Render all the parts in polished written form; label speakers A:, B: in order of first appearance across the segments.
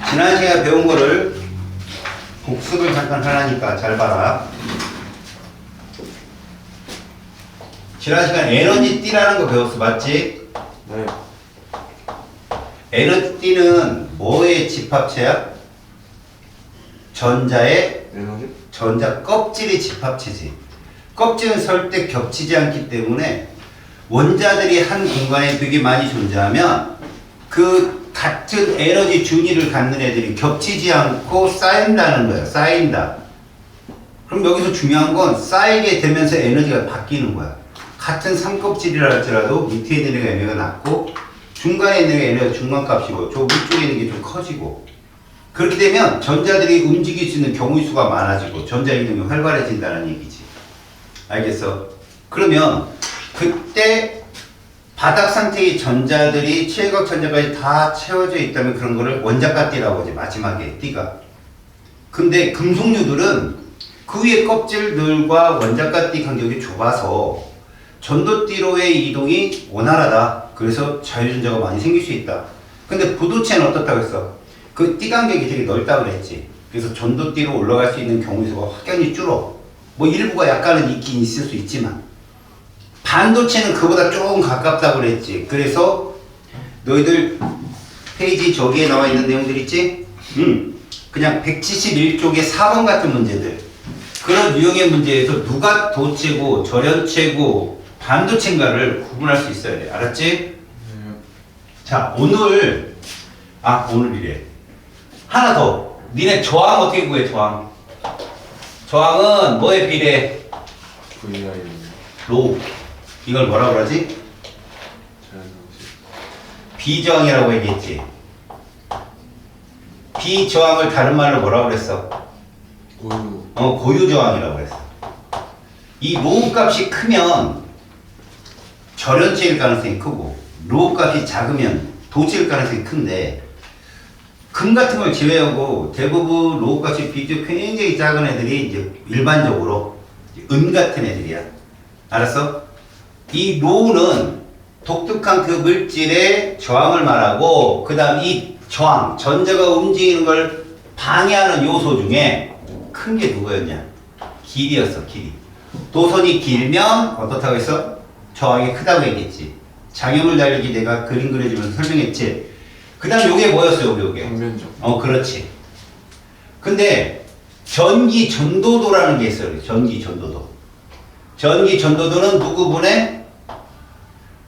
A: 지난 시간에 배운 거를 복습을 잠깐 하려니까 잘 봐라. 지난 시간에 에너지 띠라는 거 배웠어. 맞지?
B: 네.
A: 에너지 띠는 뭐의 집합체야? 전자의
B: 에너지?
A: 전자 껍질의 집합체지. 껍질은 절대 겹치지 않기 때문에 원자들이 한 공간에 되게 많이 존재하면 그 같은 에너지 준위를 갖는 애들이 겹치지 않고 쌓인다는 거야. 쌓인다. 그럼 여기서 중요한 건 쌓이게 되면서 에너지가 바뀌는 거야. 같은 삼껍질이라 할지라도 밑에 있는 애가 에너지가 낮고 중간에 있는 애가 에너지가 중간값이고 저 위쪽에 있는 게 좀 커지고 그렇게 되면 전자들이 움직일 수 있는 경우의 수가 많아지고 전자 이동이 활발해진다는 얘기지. 알겠어? 그러면 그때 바닥 상태의 전자들이 최각 전자까지 다 채워져 있다면 그런 거를 원자가띠라고 하지. 마지막에 띠가. 근데 금속류들은 그 위에 껍질들과 원자가띠 간격이 좁아서 전도띠로의 이동이 원활하다. 그래서 자유전자가 많이 생길 수 있다. 근데 부도체는 어떻다고 했어? 그 띠 간격이 되게 넓다고 그랬지. 그래서 전도띠로 올라갈 수 있는 경우의 수가 확연히 줄어. 뭐 일부가 약간은 있긴 있을 수 있지만 반도체는 그보다 조금 가깝다고 그랬지. 그래서 너희들 페이지 저기에 나와 있는 내용들 있지? 그냥 171쪽의 4번 같은 문제들. 그런 유형의 문제에서 누가 도체고 절연체고 반도체인가를 구분할 수 있어야 돼. 알았지?
B: 네.
A: 자, 오늘이래. 하나 더. 니네 저항 어떻게 구해, 저항? 저항은 뭐에 비례해?
B: VI
A: 로우. 이걸 뭐라고 그러지?
B: 제한상식
A: 비저항이라고 얘기했지. 비저항을 다른 말로 뭐라고 그랬어?
B: 고유
A: 고유저항이라고 그랬어. 이 로우 값이 크면 절연체일 가능성이 크고 로우 값이 작으면 도체일 가능성이 큰데 금 같은 걸 제외하고 대부분 로우 값이 비교 굉장히 작은 애들이 이제 일반적으로 은 같은 애들이야. 알았어? 이 로우는 독특한 그 물질의 저항을 말하고 그 다음 이 저항, 전자가 움직이는 걸 방해하는 요소 중에 큰 게 누구였냐? 길이였어, 길이. 도선이 길면 어떻다고 했어? 저항이 크다고 얘기했지. 장애물 달리기 내가 그림 그려주면서 설명했지. 그 다음 요게 뭐였어요, 요게?
B: 방면적
A: 그렇지. 근데 전기 전도도라는 게 있어요. 전기 전도도. 전기 전도도는 누구 분의?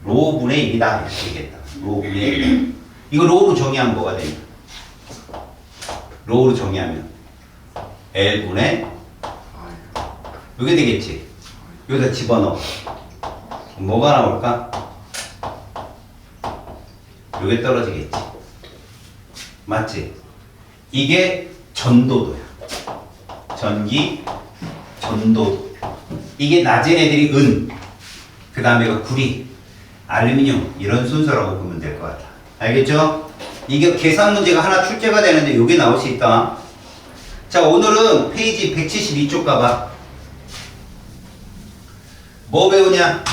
A: 로 분의 1이다. 이렇게 얘기했다. 로 분의 1. 이거 로우로 정의하면 뭐가 되냐? 로우로 정의하면 L 분의 이게 되겠지. 여기다 집어넣어. 뭐가 나올까? 요게 떨어지겠지. 맞지? 이게 전도도야. 전기 전도도. 이게 낮은 애들이 은, 그 다음에가 구리, 알루미늄 이런 순서라고 보면 될 것 같아. 알겠죠? 이게 계산 문제가 하나 출제가 되는데 요게 나올 수 있다. 자, 오늘은 페이지 172쪽 가봐. 뭐 배우냐?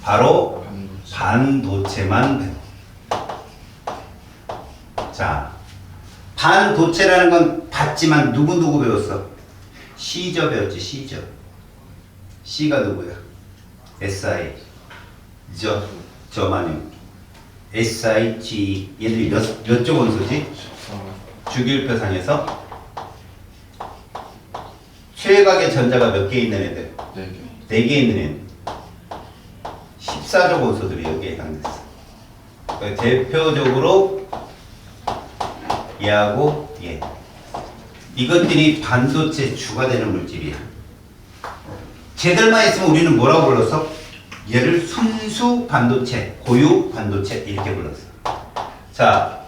A: 바로 반도체만 배워. 자, 반도체라는 건 봤지만 누구 배웠어? 시저 배웠지, 시저. C가 누구야? SI. 저만용. SIG. 얘들이 몇 쪽 원소지? 주기율표상에서 최각의 전자가 몇 개 있는 애들?
B: 4개
A: 4개 있는 애들. 14족 원소들이 여기에 해당됐어. 그러니까 대표적으로 얘하고 얘. 이것들이 반도체 주가 되는 물질이야. 쟤들만 있으면 우리는 뭐라고 불렀어? 얘를 순수 반도체, 고유 반도체 이렇게 불렀어. 자,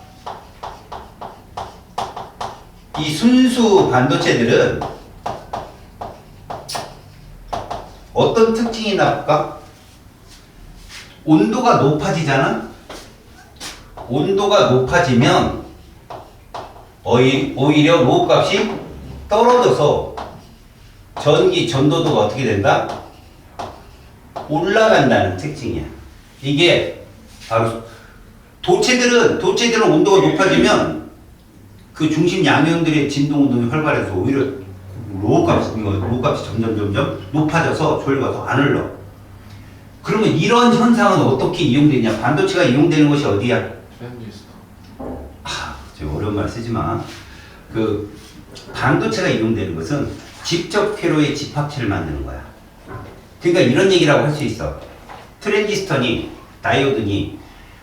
A: 이 순수 반도체들은 어떤 특징이 나올까? 온도가 높아지잖아? 온도가 높아지면 오히려 로우 값이 떨어져서 전기 전도도가 어떻게 된다? 올라간다는 특징이야. 이게 바로 도체들은 온도가 높아지면 그 중심 양이온들의 진동 운동이 활발해서 오히려 로우 값이 점점 높아져서 전류가 더 안 흘러. 그러면 이런 현상은 어떻게 이용되냐? 반도체가 이용되는 것이 어디야?
B: 트랜지스터.
A: 저 어려운 말 쓰지 마. 그 반도체가 이용되는 것은 직접 회로의 집합체를 만드는 거야. 그러니까 이런 얘기라고 할 수 있어. 트랜지스터니 다이오드니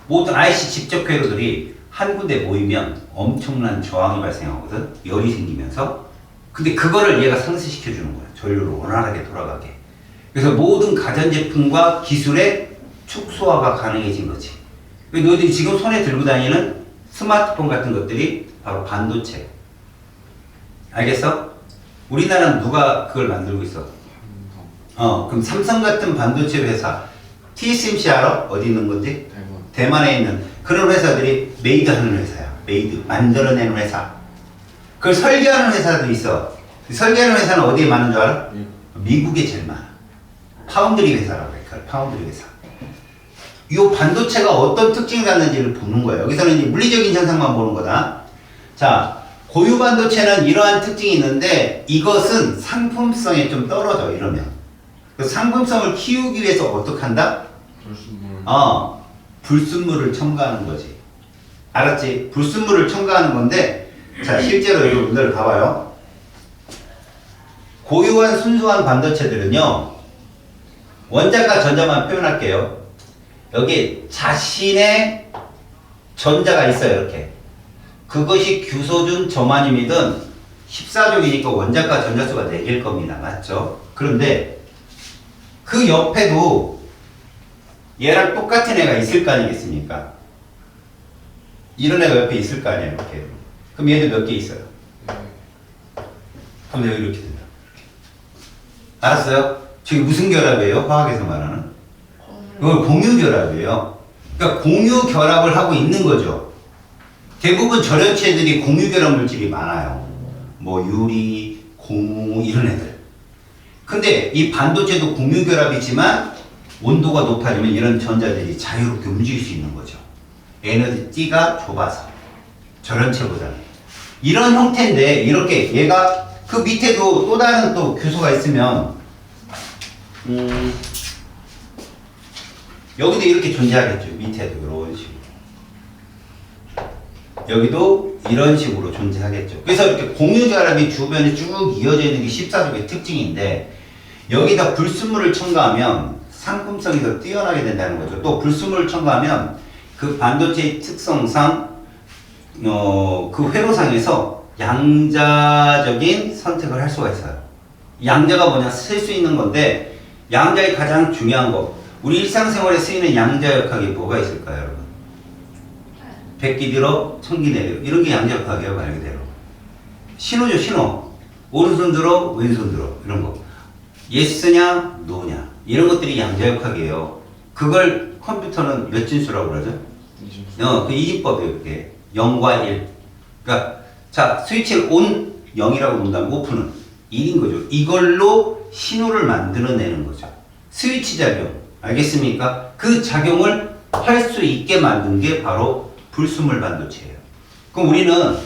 A: 모든 IC 직접 회로들이 한 군데 모이면 엄청난 저항이 발생하거든. 열이 생기면서. 근데 그거를 얘가 상쇄시켜 주는 거야. 전류로 원활하게 돌아가게. 그래서 모든 가전제품과 기술의 축소화가 가능해진 거지. 너희들이 지금 손에 들고 다니는 스마트폰 같은 것들이 바로 반도체. 알겠어? 우리나라는 누가 그걸 만들고 있어? 그럼 삼성 같은 반도체 회사, TSMC 알아? 어디 있는 건지? 대만에 있는 그런 회사들이 메이드 하는 회사야. 메이드, 만들어내는 회사. 그걸 설계하는 회사도 있어. 설계하는 회사는 어디에 많은 줄 알아? 미국에 제일 많아. 파운드리 회사라고 해. 파운드리 회사. 이 반도체가 어떤 특징을 갖는지를 보는 거예요. 여기서는 이제 물리적인 현상만 보는 거다. 자, 고유 반도체는 이러한 특징이 있는데 이것은 상품성에 좀 떨어져. 이러면 그 상품성을 키우기 위해서 어떻게 한다? 불순물을 첨가하는 거지. 알았지? 불순물을 첨가하는 건데, 자, 실제로 여러분들 봐봐요. 고유한 순수한 반도체들은요, 원자과 전자만 표현할게요. 여기 자신의 전자가 있어요, 이렇게. 그것이 규소준 저마늄이든 14족이니까 원자과 전자수가 4개일 겁니다. 맞죠? 그런데 그 옆에도 얘랑 똑같은 애가 있을 거 아니겠습니까? 이런 애가 옆에 있을 거 아니에요, 이렇게. 그럼 얘도 몇 개 있어요? 그럼 여기 이렇게 된다. 알았어요? 저게 무슨 결합이에요? 화학에서 말하는? 이걸 공유 결합이에요. 그러니까 공유 결합을 하고 있는 거죠. 대부분 절연체들이 공유 결합 물질이 많아요. 뭐 유리, 고무 이런 애들. 근데 이 반도체도 공유 결합이지만 온도가 높아지면 이런 전자들이 자유롭게 움직일 수 있는 거죠. 에너지가 좁아서 절연체보다는 이런 형태인데 이렇게 얘가 그 밑에도 또 다른 또 규소가 있으면 여기도 이렇게 존재하겠죠. 밑에도 이런 식으로 여기도 이런 식으로 존재하겠죠. 그래서 이렇게 공유 결합이 주변에 쭉 이어져 있는 게 14족의 특징인데 여기다 불순물을 첨가하면 상품성이 더 뛰어나게 된다는 거죠. 또 불순물을 첨가하면 그 반도체의 특성상 그 회로상에서 양자적인 선택을 할 수가 있어요. 양자가 뭐냐? 쓸 수 있는 건데 양자의 가장 중요한 거 우리 일상생활에 쓰이는 양자역학이 뭐가 있을까요, 여러분? 백기 들어, 천기 내려 이런 게 양자역학이에요, 말 그대로. 신호죠, 신호. 오른손 들어, 왼손 들어 이런 거. 예스냐, 노냐 이런 것들이 양자역학이에요. 그걸 컴퓨터는 몇 진수라고 그러죠? 그 이진법이에요, 그게. 0과 1. 그러니까 자, 스위치를 ON 0이라고 본다면 오픈은 1인 거죠. 이걸로 신호를 만들어내는 거죠. 스위치 작용. 알겠습니까? 그 작용을 할 수 있게 만든 게 바로 불순물 반도체예요. 그럼 우리는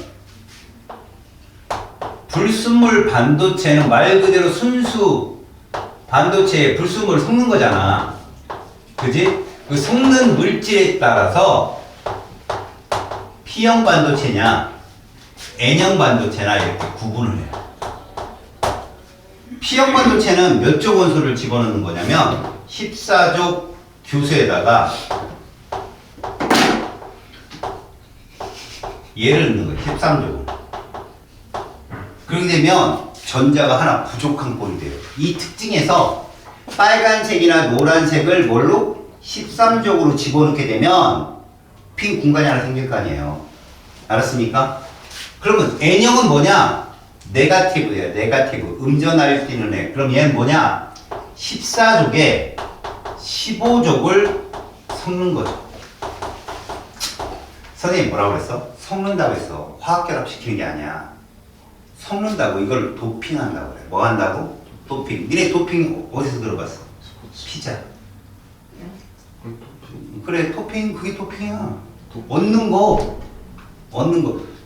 A: 불순물 반도체는 말 그대로 순수 반도체에 불순물을 섞는 거잖아. 그지? 그 섞는 물질에 따라서 P형 반도체냐 N형 반도체나 이렇게 구분을 해요. P형 반도체는 몇 족 원소를 집어넣는 거냐면 14족 규소에다가 얘를 넣는 거예요. 13족을. 그렇게 되면 전자가 하나 부족한 꼴이 돼요. 이 특징에서 빨간색이나 노란색을 뭘로? 13족으로 집어넣게 되면 빈 공간이 하나 생길 거 아니에요. 알았습니까? 그러면 N형은 뭐냐? 네가티브예요. 네가티브. 음전하를 띄는 애. 그럼 얘는 뭐냐? 14족에 15족을 섞는 거죠. 선생님 뭐라고 그랬어? 섞는다고 했어. 화학결합 시키는 게 아니야. 섞는다고. 이걸 도핑한다고 그래. 뭐 한다고? 도핑. 니네 도핑 어디서 들어봤어? 피자. 그래, 토핑. 그게 토핑이야. 얻는 거.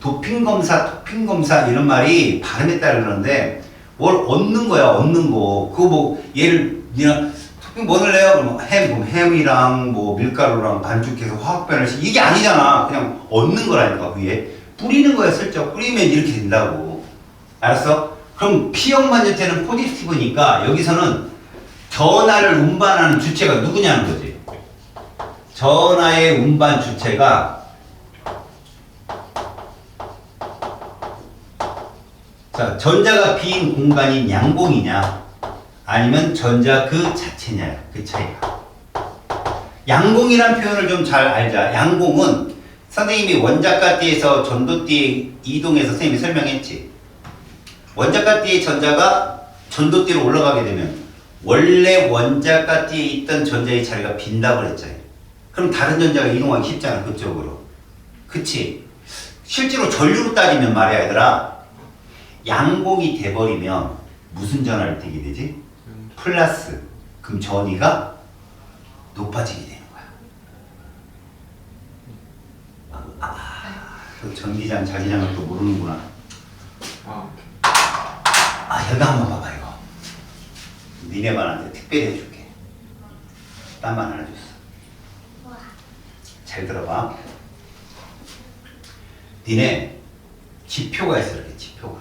A: 도핑 검사 이런 말이 발음에 따라 그러는데 뭘 얻는 거야, 얻는 거. 그거 뭐 얘를 그냥 토핑 뭐 넣을래요? 그러면 햄이랑 뭐 밀가루랑 반죽해서 화학 변화시 이게 아니잖아. 그냥 얻는 거라니까 위에 뿌리는 거야. 슬쩍 뿌리면 이렇게 된다고. 알았어? 그럼 P형 만년체는 포지티브니까 여기서는 전하를 운반하는 주체가 누구냐는 거지. 전하의 운반 주체가 자, 전자가 빈 공간인 양공이냐 아니면 전자 그 자체냐 그 차이가. 양공이란 표현을 좀 잘 알자. 양공은 선생님이 원자가띠에서 전도띠에 이동해서 선생님이 설명했지. 원자가띠의 전자가 전도띠로 올라가게 되면 원래 원자가띠에 있던 전자의 자리가 빈다고 그랬잖아요. 그럼 다른 전자가 이동하기 쉽잖아 그쪽으로. 그치? 실제로 전류로 따지면 말이야 얘들아, 양공이 돼버리면 무슨 전하를 띠게 되지? 플러스. 그럼 전위가 높아지게 되는 거야. 그 전기장 자기장을 또 모르는구나. 여기 한번 봐봐 이거. 니네반한테 특별히 해줄게. 딴만 하나 줬어. 잘 들어봐. 니네 지표가 있어. 이렇게 지표가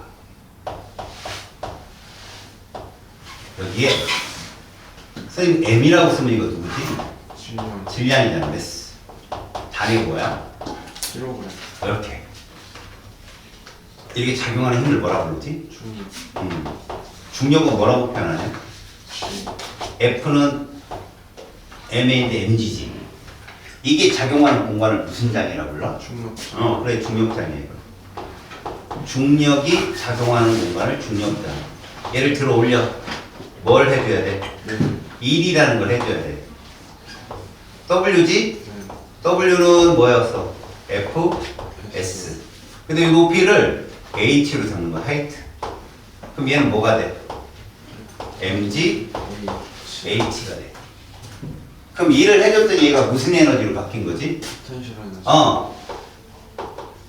A: 여기에 선생님 M이라고 쓰면 이거 누구지? 질량이잖아. 메스. 단위가 뭐야? 이렇게 이렇게 작용하는 힘을 뭐라고 부르지? 중력은 뭐라고 표현하냐? F는 MA인데 mg지. 이게 작용하는 공간을 무슨 장이라고 불러? 그래, 중력장이에요. 중력이 작용하는 공간을 중력장. 얘를 들어 올려. 뭘 해줘야 돼? 1이라는 걸 해줘야 돼. W지? W는 뭐였어? F, S. 근데 이 높이를 H로 잡는 거야, 하이트. 그럼 얘는 뭐가 돼? mg, h가 돼. 그럼 일을 해줬더니 얘가 무슨 에너지로 바뀐 거지?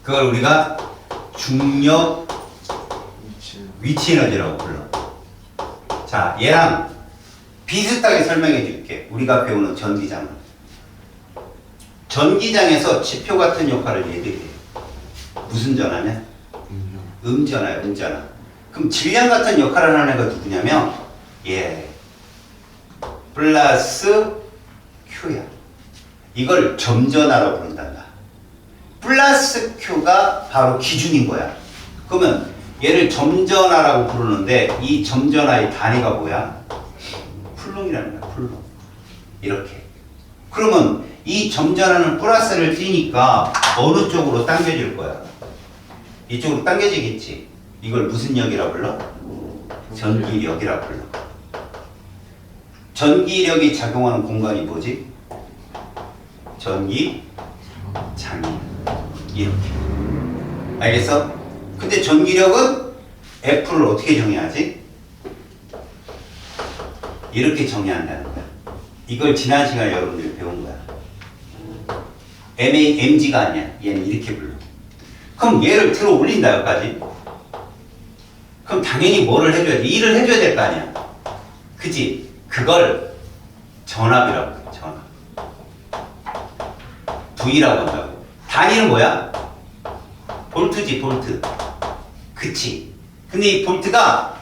A: 그걸 우리가 중력 위치 에너지라고 불러. 자, 얘랑 비슷하게 설명해 줄게. 우리가 배우는 전기장은. 전기장에서 지표 같은 역할을 얘들이 해. 무슨 전하냐? 음전하야, 음전하. 그럼 질량 같은 역할을 하는 애가 누구냐면 얘 플러스 Q야. 이걸 점전하라고 부른단다. 플러스 Q가 바로 기준인 거야. 그러면 얘를 점전하라고 부르는데 이 점전하의 단위가 뭐야? 쿨롱이라는 거야. 쿨롱. 이렇게. 그러면 이 점전하는 플러스를 띄니까 어느 쪽으로 당겨질 거야? 이쪽으로 당겨지겠지. 이걸 무슨 역이라고 불러? 전기력이라고 불러. 전기력이 작용하는 공간이 뭐지? 전기장이. 이렇게. 알겠어? 근데 전기력은 F를 어떻게 정의하지? 이렇게 정의한다는 거야. 이걸 지난 시간에 여러분들이 배운 거야. mg가 아니야. 얘는 이렇게 불러. 그럼 얘를 들어 올린다 여기까지. 그럼 당연히 뭐를 해줘야 돼? 일을 해줘야 될 거 아니야. 그치? 그걸 전압이라고 해. 전압. V라고 한다고. 단위는 뭐야? 볼트지, 볼트. 그치? 근데 이 볼트가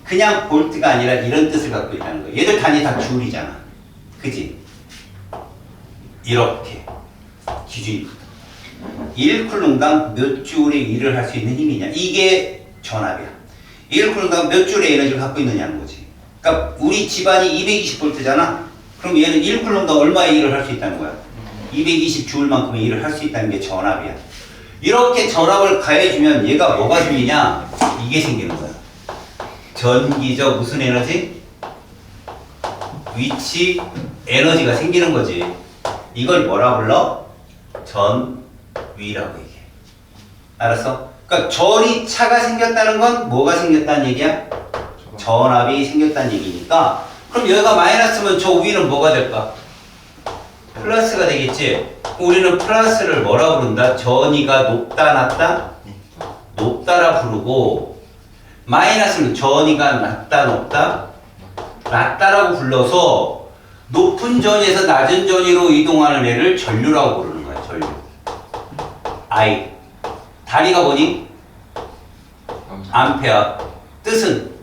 A: 그냥 볼트가 아니라 이런 뜻을 갖고 있다는 거야. 얘들 단위 다 줄이잖아. 그치? 이렇게 기준이 1쿨롱당 몇 줄의 일을 할 수 있는 힘이냐. 이게 전압이야. 1쿨롱당 몇 줄의 에너지를 갖고 있느냐는 거지. 그러니까 우리 집안이 220V잖아. 그럼 얘는 1쿨롱당 얼마의 일을 할 수 있다는 거야? 220J만큼의 일을 할 수 있다는 게 전압이야. 이렇게 전압을 가해주면 얘가 뭐가 생기냐? 이게 생기는 거야. 전기적 무슨 에너지? 위치 에너지가 생기는 거지. 이걸 뭐라 불러? 전위라고 얘기해. 알았어? 그러니까 전위차가 생겼다는 건 뭐가 생겼다는 얘기야? 전압이 생겼다는 얘기니까. 그럼 여기가 마이너스면 저 위는 뭐가 될까? 플러스가 되겠지. 우리는 플러스를 뭐라 부른다? 전위가 높다 낮다? 높다라 부르고 마이너스는 전위가 낮다 높다? 낮다라고 불러서 높은 전위에서 낮은 전위로 이동하는 애를 전류라고 부르는 거야. 전류. I. 다리가 뭐니? 암페어. 뜻은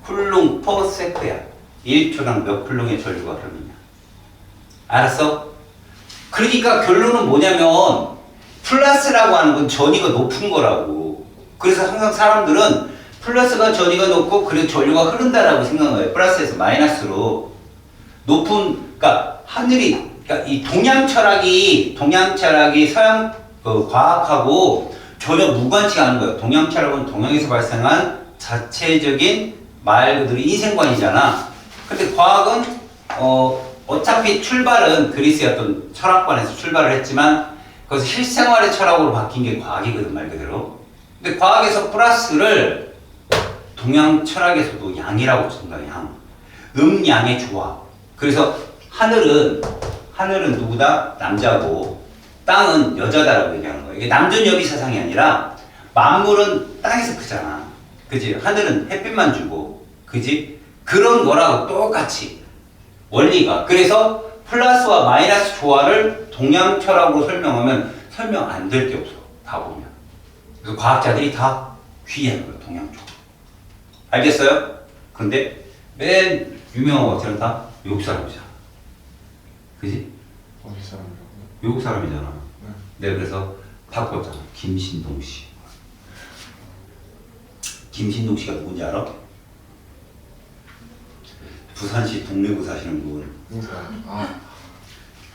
A: 쿨룽 퍼 세크야. 1초당 몇 쿨룽의 전류가 흐르느냐. 알았어? 그러니까 결론은 뭐냐면 플러스라고 하는 건 전위가 높은 거라고. 그래서 항상 사람들은 플러스가 전위가 높고 그래서 전류가 흐른다라고 생각해요. 플러스에서 마이너스로 높은, 그러니까 하늘이, 그러니까 이 동양 철학이 서양 과학하고 전혀 무관치 않은 거예요. 동양 철학은 동양에서 발생한 자체적인 말 그대로 인생관이잖아. 근데 과학은 어차피 출발은 그리스의 어떤 철학관에서 출발을 했지만 거기서 실생활의 철학으로 바뀐 게 과학이거든 말 그대로. 근데 과학에서 플러스를 동양 철학에서도 양이라고 쓴다. 양. 음양의 조화. 그래서 하늘은 누구다? 남자고 땅은 여자다라고 얘기하는 거예요. 이게 남존여비 사상이 아니라 만물은 땅에서 크잖아. 그지? 하늘은 햇빛만 주고, 그지? 그런 거라고 똑같이 원리가. 그래서 플러스와 마이너스 조화를 동양 철학으로 설명하면 설명 안 될 게 없어. 다 보면. 그래서 과학자들이 다 귀의하는 거예요. 동양 쪽. 알겠어요? 근데 맨 유명한 거 어떻게 다 외국 사람이잖아. 그지?
B: 어디 사람이라고요?
A: 외국 사람이잖아.
B: 네.
A: 내가 그래서 바꿨잖아. 김신동 씨. 김신동 씨가 누군지 알아? 부산시 동래구 사시는 분.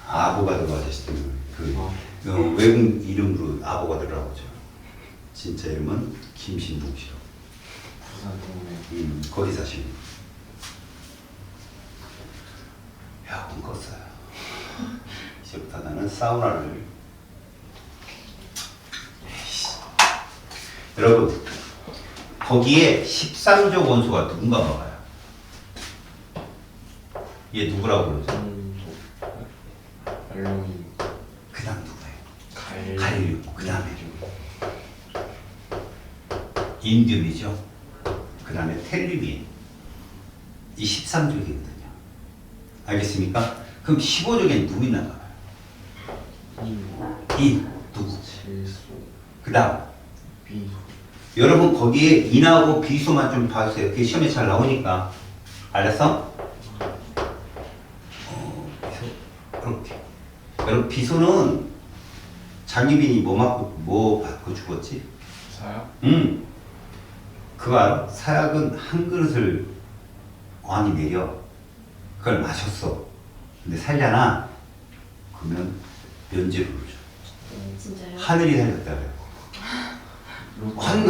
A: 아보가드로 하셨던 그 외국 이름으로 아보가드라고 하죠. 진짜 이름은 김신동 씨라고.
B: 부산 동네.
A: 거기 사시는 분. 야, 꿈 꿨어요. 이제부터 나는 사우나를. 여러분, 거기에 13조 원소가 누군가 봐요. 얘 누구라고 그러죠?
B: 알루미늄.
A: 그 다음 누구예요?
B: 갈륨.
A: 갈륨. 그 다음에 인듐이죠. 그 다음에 텔리빈. 이 13족이거든요. 알겠습니까? 그럼 15족에는 누구 있나 봐요. 인. 누구?
B: 질소.
A: 그 다음.
B: 비소.
A: 여러분 거기에 인하고 비소만 좀 봐주세요. 그게 시험에 잘 나오니까. 알았어? 비소. 이렇게. 여러분 비소는 장기빈이 뭐 받고 죽었지?
B: 사약?
A: 그거 알아? 사약은 한 그릇을 왕이 내려. 그걸 마셨어. 근데 살잖아. 그러면 면제부를 줘.
C: 진짜요?
A: 하늘이 살렸다 그래.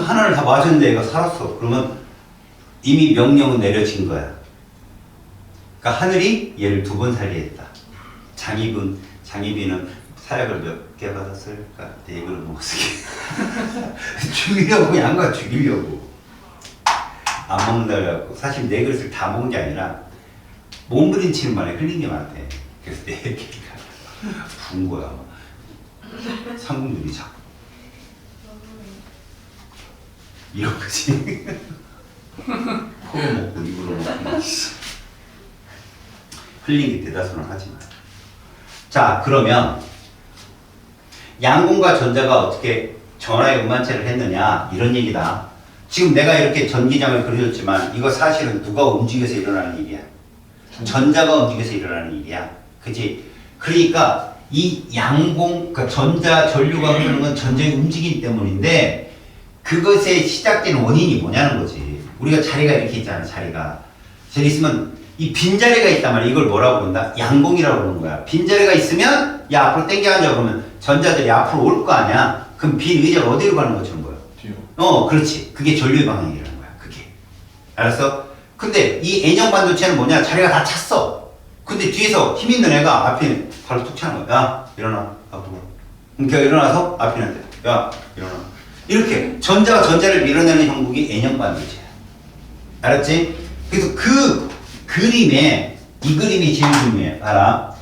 A: 하나를 다 마셨는데 얘가 살았어. 그러면 이미 명령은 내려진 거야. 그러니까 하늘이 얘를 2번 살게 했다. 장희빈은 사약을 몇 개 받았을까? 4그릇 먹었을게. 죽이려고, 양가 죽이려고. 안 먹는다 그래갖고. 사실 4그릇을 다 먹은 게 아니라 몸부림치는 말에 흘린 게 많대. 그래서 4개가 부은 거야. 상궁들이 자꾸. 이런 거지. 코로 먹고 입으로 먹고. 흘린 게 대다수는 하지만. 자, 그러면 양공과 전자가 어떻게 전하의 운반체를 했느냐 이런 얘기다. 지금 내가 이렇게 전기장을 그려줬지만 이거 사실은 누가 움직여서 일어나는 일이야. 전자가 움직여서 일어나는 일이야. 그치? 그러니까 이 양공, 그러니까 전자, 전류가 흐르는 건 전자의 움직임 때문인데 그것에 시작된 원인이 뭐냐는 거지. 우리가 자리가 이렇게 있잖아. 자리가. 저기 있으면 이 빈자리가 있단 말이야. 이걸 뭐라고 그런다? 양공이라고 그러는 거야. 빈자리가 있으면 야 앞으로 땡겨 앉아 그러면 전자들이 앞으로 올 거 아니야. 그럼 빈 의자가 어디로 가는 것처럼 보여?
B: 뒤로.
A: 그렇지. 그게 전류의 방향이라는 거야. 그게. 알았어? 근데 이 N형 반도체는 뭐냐? 자리가 다 찼어. 근데 뒤에서 힘 있는 애가 앞에 바로 툭 차는 거야. 야, 일어나. 앞으로. 그럼 걔가 일어나서 앞에 있는 애. 야, 일어나. 이렇게 전자가 전자를 밀어내는 형국이 N형 반도체야. 알았지? 그래서 그 그림에 이 그림이 제일 중요해. 봐라.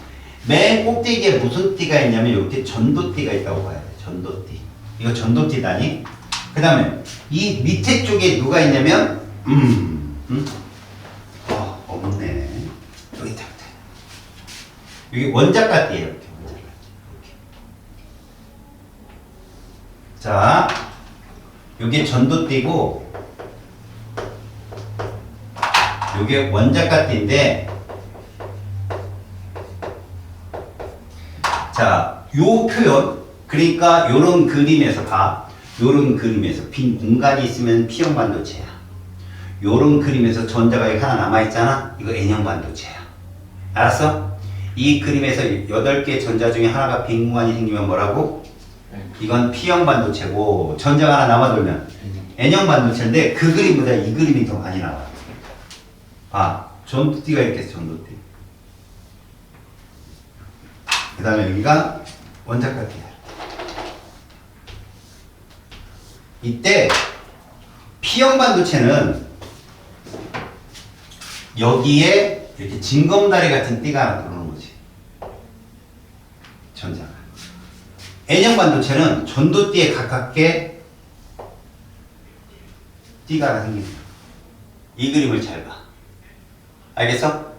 A: 맨 꼭대기에 무슨 띠가 있냐면 이렇게 전도띠가 있다고 봐야 돼. 전도띠. 이거 전도띠다니. 그 다음에 이 밑에 쪽에 누가 있냐면 없네. 여기 있다. 여기 원자까띠예요. 이렇게 원자까띠. 이렇게. 자, 여기 전도띠고 요게 원자까띠인데, 자, 요 표현, 그러니까 요런 그림에서 봐. 요런 그림에서 빈 공간이 있으면 P형 반도체야. 요런 그림에서 전자가 여기 하나 남아있잖아? 이거 N형 반도체야. 알았어? 이 그림에서 8개 전자 중에 하나가 빈 공간이 생기면 뭐라고? 이건 P형 반도체고, 전자가 하나 남아돌면 N형 반도체인데, 그 그림보다 이 그림이 더 많이 나와. 아, 전도띠가 이렇게 해서 전도띠. 그 다음에 여기가 원자까띠야. 이때 P형 반도체는 여기에 이렇게 징검다리 같은 띠가 하나 들어오는 거지. 전자가. N형 반도체는 전도띠에 가깝게 띠가 하나 생깁니다. 이 그림을 잘 봐. 알겠어?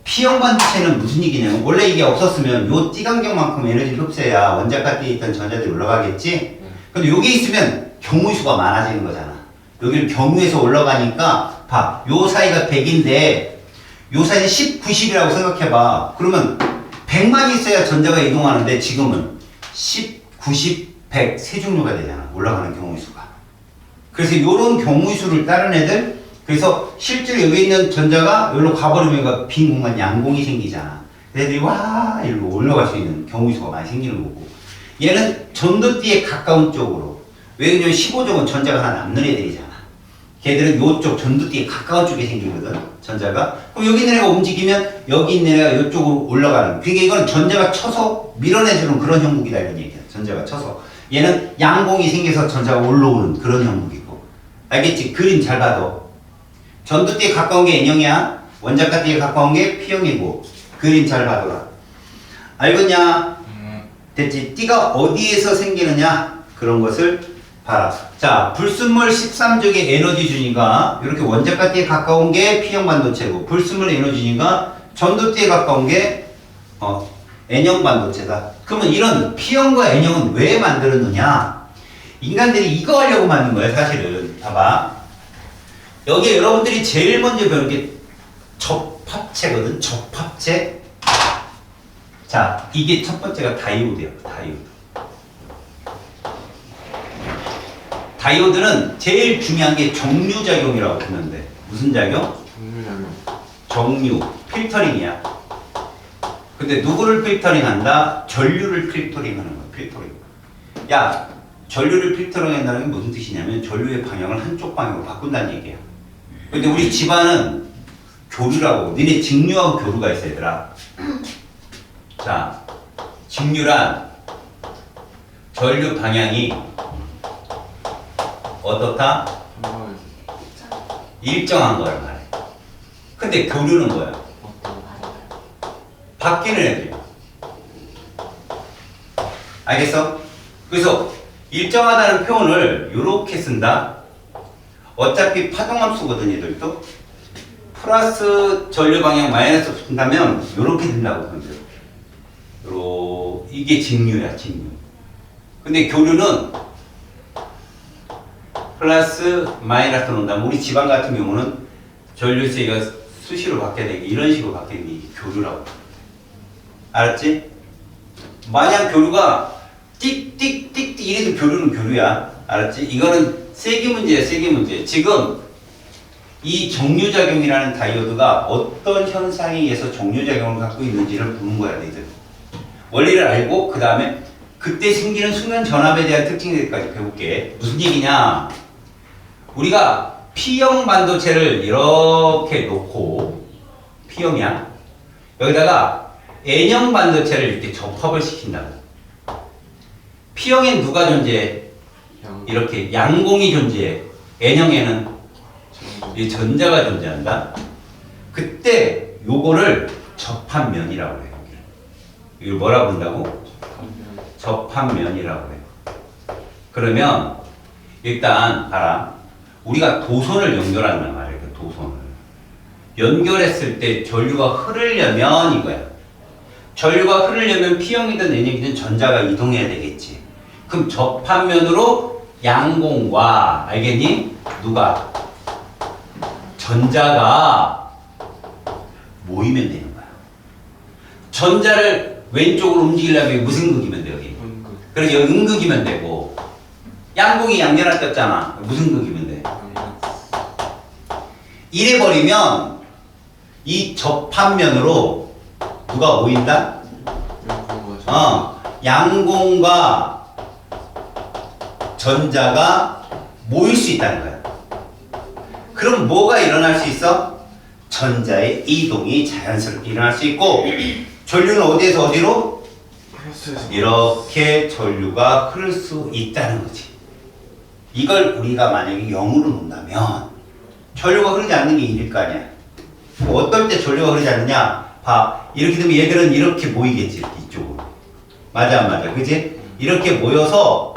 A: P형 반도체는 무슨 얘기냐면, 원래 이게 없었으면 요 띠간격만큼 에너지를 흡수해야 원자까띠에 있던 전자들이 올라가겠지? 근데 여기 있으면 경우수가 많아지는 거잖아. 여기를 경우에서 올라가니까 봐. 요 사이가 100인데 요 사이는 10, 90이라고 생각해봐. 그러면 100만 있어야 전자가 이동하는데 지금은 10, 90, 100 세 종류가 되잖아. 올라가는 경우수가. 그래서 요런 경우수를 따른 애들, 그래서 실제로 여기 있는 전자가 여기로 가버리면 빈 공간 양공이 생기잖아. 애들이 와 이리로 올라갈 수 있는 경우수가 많이 생기는 거고, 얘는 전도띠에 가까운 쪽으로. 왜냐면 15쪽은 전자가 하나 남는 애들이잖아. 걔들은 요쪽 전도띠에 가까운 쪽에 생기거든, 전자가. 그럼 여기 있는 애가 움직이면 여기 있는 애가 이쪽으로 올라가는. 그러니까 이건 전자가 쳐서 밀어내주는 그런 형국이다 이런 얘기야. 전자가 쳐서. 얘는 양공이 생겨서 전자가 올라오는 그런 형국이고. 알겠지? 그림 잘 봐도. 전도띠에 가까운 게 N형이야. 원자까띠에 가까운 게 P형이고. 그림 잘 봐둬라. 알겠냐? 됐지? 띠가 어디에서 생기느냐? 그런 것을 봐라. 자, 불순물 13쪽의 에너지 준위가 이렇게 원자까띠에 가까운 게 P형 반도체고, 불순물 에너지 준위가 전도띠에 가까운 게 N형 반도체다. 그러면 이런 P형과 N형은 왜 만들었느냐? 인간들이 이거 하려고 만든 거예요, 사실은. 봐봐. 여기에 여러분들이 제일 먼저 배우는 게 접합체거든, 접합체. 자, 이게 첫 번째가 다이오드예요, 다이오드. 다이오드는 제일 중요한 게 정류작용이라고 보면 돼. 무슨 작용?
B: 정류작용.
A: 정류, 필터링이야. 근데 누구를 필터링한다? 전류를 필터링하는 거야, 필터링. 야, 전류를 필터링한다는 게 무슨 뜻이냐면 전류의 방향을 한쪽 방향으로 바꾼다는 얘기야. 근데 우리 집안은 교류라고, 니네 직류하고 교류가 있어 얘들아. 자, 직류란 전류 방향이 어떻다? 일정한 걸 말해. 근데 교류는 뭐야? 바뀌는 애들이야. 알겠어? 그래서 일정하다는 표현을 이렇게 쓴다. 어차피 파동함수거든 얘들도. 플러스 전류 방향 마이너스 붙인다면 이렇게 된다고 보면 돼요. 이게 직류야, 직류. 근데 교류는 플러스 마이너스 놓는다면, 우리 집안 같은 경우는 전류세가 수시로 바뀌어야 되게 이런 식으로 바뀌는 게 이게 교류라고. 알았지? 만약 교류가 띡띡띡띡 이래도 교류는 교류야. 알았지? 이거는 세기 문제야, 세기 문제. 지금 이 정류작용이라는 다이오드가 어떤 현상에 의해서 정류작용을 갖고 있는지를 보는 거야, 너희들. 원리를 알고 그 다음에 그때 생기는 순간 전압에 대한 특징들까지 배울게. 무슨 얘기냐? 우리가 P형 반도체를 이렇게 놓고, P형이야. 여기다가 N형 반도체를 이렇게 접합을 시킨다고. P형엔 누가 존재해? 이렇게 양공이 존재해. N형에는 이 전자가 존재한다. 그때 요거를 접합면이라고 해요. 이걸 뭐라 부른다고?
B: 접합면.
A: 접합면이라고 해요. 그러면 일단 봐라. 우리가 도선을 연결한단 말이에요. 그 도선을. 연결했을 때 전류가 흐르려면 이거야. 전류가 흐르려면 P형이든 N형이든 전자가 이동해야 되겠지. 그럼 접합면으로 양공과 알겠니? 누가? 전자가 모이면 되는 거야. 전자를 왼쪽으로 움직이려면 무슨 극이면 돼 여기?
B: 음극.
A: 그래서 여기 음극이면 되고 양공이 양면할 때 없잖아. 무슨 극이면 돼? 이래 버리면 이 접합면으로 누가 모인다? 양공과 전자가 모일 수 있다는 거야. 그럼 뭐가 일어날 수 있어? 전자의 이동이 자연스럽게 일어날 수 있고 전류는 어디에서 어디로?
B: 플러스에서
A: 이렇게 전류가 흐를 수 있다는 거지. 이걸 우리가 만약에 0으로 놓는다면 전류가 흐르지 않는 게 1일 거 아니야. 어떨 때 전류가 흐르지 않느냐? 봐. 이렇게 되면 얘들은 이렇게 모이겠지. 이쪽으로. 맞아 안 맞아? 그지? 이렇게 모여서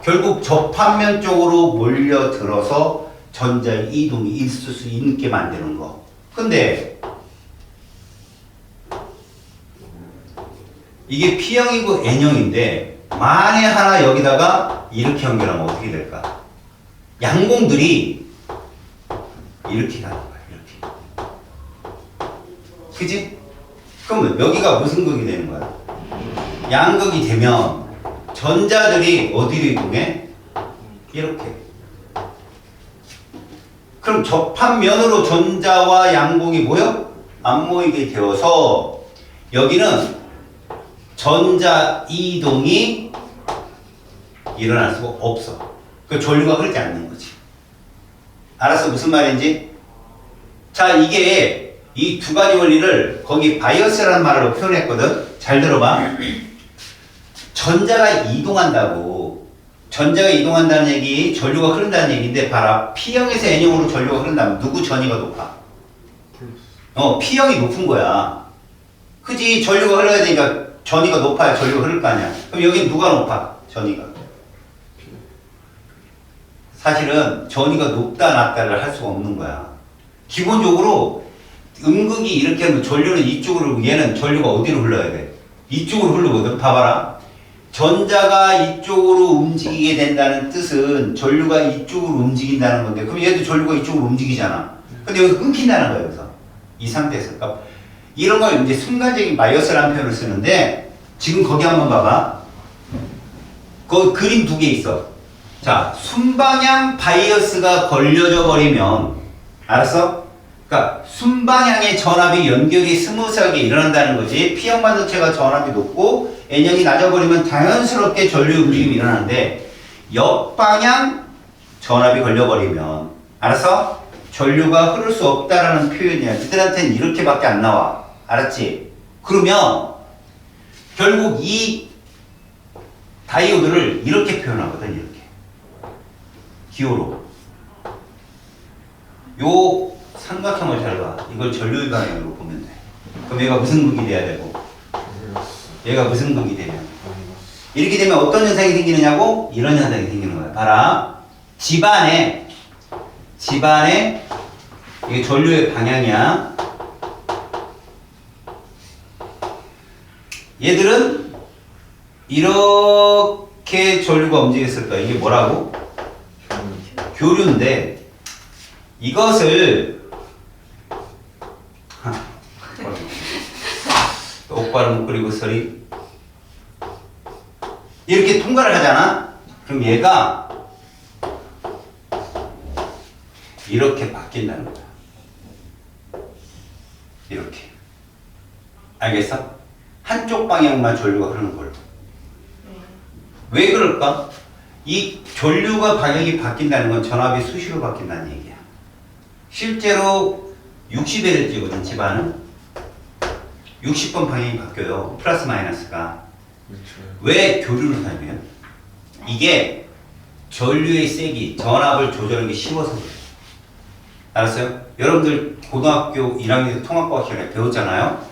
A: 결국 접합면 쪽으로 몰려들어서 전자의 이동이 있을 수 있게 만드는 거. 근데 이게 P형이고 N형인데 만에 하나 여기다가 이렇게 연결하면 어떻게 될까? 양공들이 이렇게 가는 거야. 이렇게. 그지? 그러면 여기가 무슨 극이 되는 거야? 양극이 되면 전자들이 어디로 이동해? 이렇게. 그럼 접합면으로 전자와 양공이 모여? 안 모이게 되어서 여기는 전자 이동이 일어날 수가 없어. 그 전류가 흐르지 않는 거지. 알았어? 무슨 말인지? 자, 이게 이 두 가지 원리를 거기 바이어스라는 말로 표현했거든. 잘 들어봐. 전자가 이동한다고. 전자가 이동한다는 얘기, 전류가 흐른다는 얘기인데 봐라. P형에서 N형으로 전류가 흐른다면 누구 전위가 높아?
B: 플러스.
A: P형이 높은 거야. 그지? 전류가 흘러야 되니까 전위가 높아야 전류가 흐를 거 아니야. 그럼 여기 누가 높아? 전위가. 사실은 전위가 높다 낮다를 할 수가 없는 거야. 기본적으로 음극이 이렇게 하면 전류는 이쪽으로, 얘는 전류가 어디로 흘러야 돼? 이쪽으로 흐르거든. 봐봐라. 전자가 이쪽으로 움직이게 된다는 뜻은 전류가 이쪽으로 움직인다는 건데, 그럼 얘도 전류가 이쪽으로 움직이잖아. 근데 여기서 끊긴다는 거야, 여기서. 이 상태에서. 그러니까 이런 걸 이제 순간적인 바이어스라는 표현을 쓰는데, 지금 거기 한번 봐봐. 거기 그림 두 개 있어. 자, 순방향 바이어스가 걸려져 버리면, 알았어? 그러니까 순방향의 전압이 연결이 스무스하게 일어난다는 거지. P형 반도체가 전압이 높고 N형이 낮아버리면 자연스럽게 전류 움직임이 일어나는데 역방향 전압이 걸려버리면, 알았어? 전류가 흐를 수 없다라는 표현이야. 니들한테는 이렇게밖에 안 나와. 알았지? 그러면 결국 이 다이오드를 이렇게 표현하거든. 이렇게 기호로. 요 삼각형을 잘 봐. 이걸 전류의 방향으로 보면 돼. 그럼 얘가 무슨 극이 돼야 되고, 얘가 무슨 극이 되면, 이렇게 되면 어떤 현상이 생기느냐고? 이런 현상이 생기는 거야. 봐라. 집안에 이게 전류의 방향이야. 얘들은 이렇게 전류가 움직였을 거야. 이게 뭐라고? 교류인데 이것을 똑바로 못 그리고 서리 이렇게 통과를 하잖아. 그럼 얘가 이렇게 바뀐다는 거야. 이렇게. 알겠어? 한쪽 방향만 전류가 흐르는 걸로. 왜 그럴까? 이 전류가 방향이 바뀐다는 건 전압이 수시로 바뀐다는 얘기야. 실제로 60Hz거든, 집안은. 60번 방향이 바뀌어요. 플러스 마이너스가. 왜 교류를 하냐면 이게 전류의 세기, 전압을 조절하기 쉬워서 그래요. 알았어요? 여러분들 고등학교 1학년 통합과학 시간에 배웠잖아요.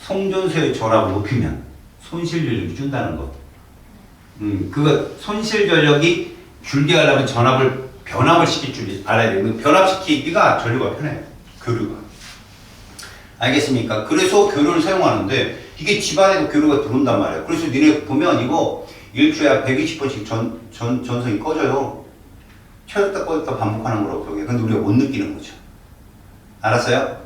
A: 송전소의 전압을 높이면 손실 전력이 준다는 거. 그거 손실 전력이 줄게 하려면 변압을 시킬 줄 알아야 돼요. 변압시키기가 전류가 편해요. 교류가. 알겠습니까? 그래서 교류를 사용하는데 이게 집안에도 교류가 들어온단 말이에요. 그래서 니네 보면 이거 일주일에 120번씩 전선이 꺼져요. 켜졌다 꺼졌다 반복하는 거라고 그러게. 근데 우리가 못 느끼는 거죠. 알았어요?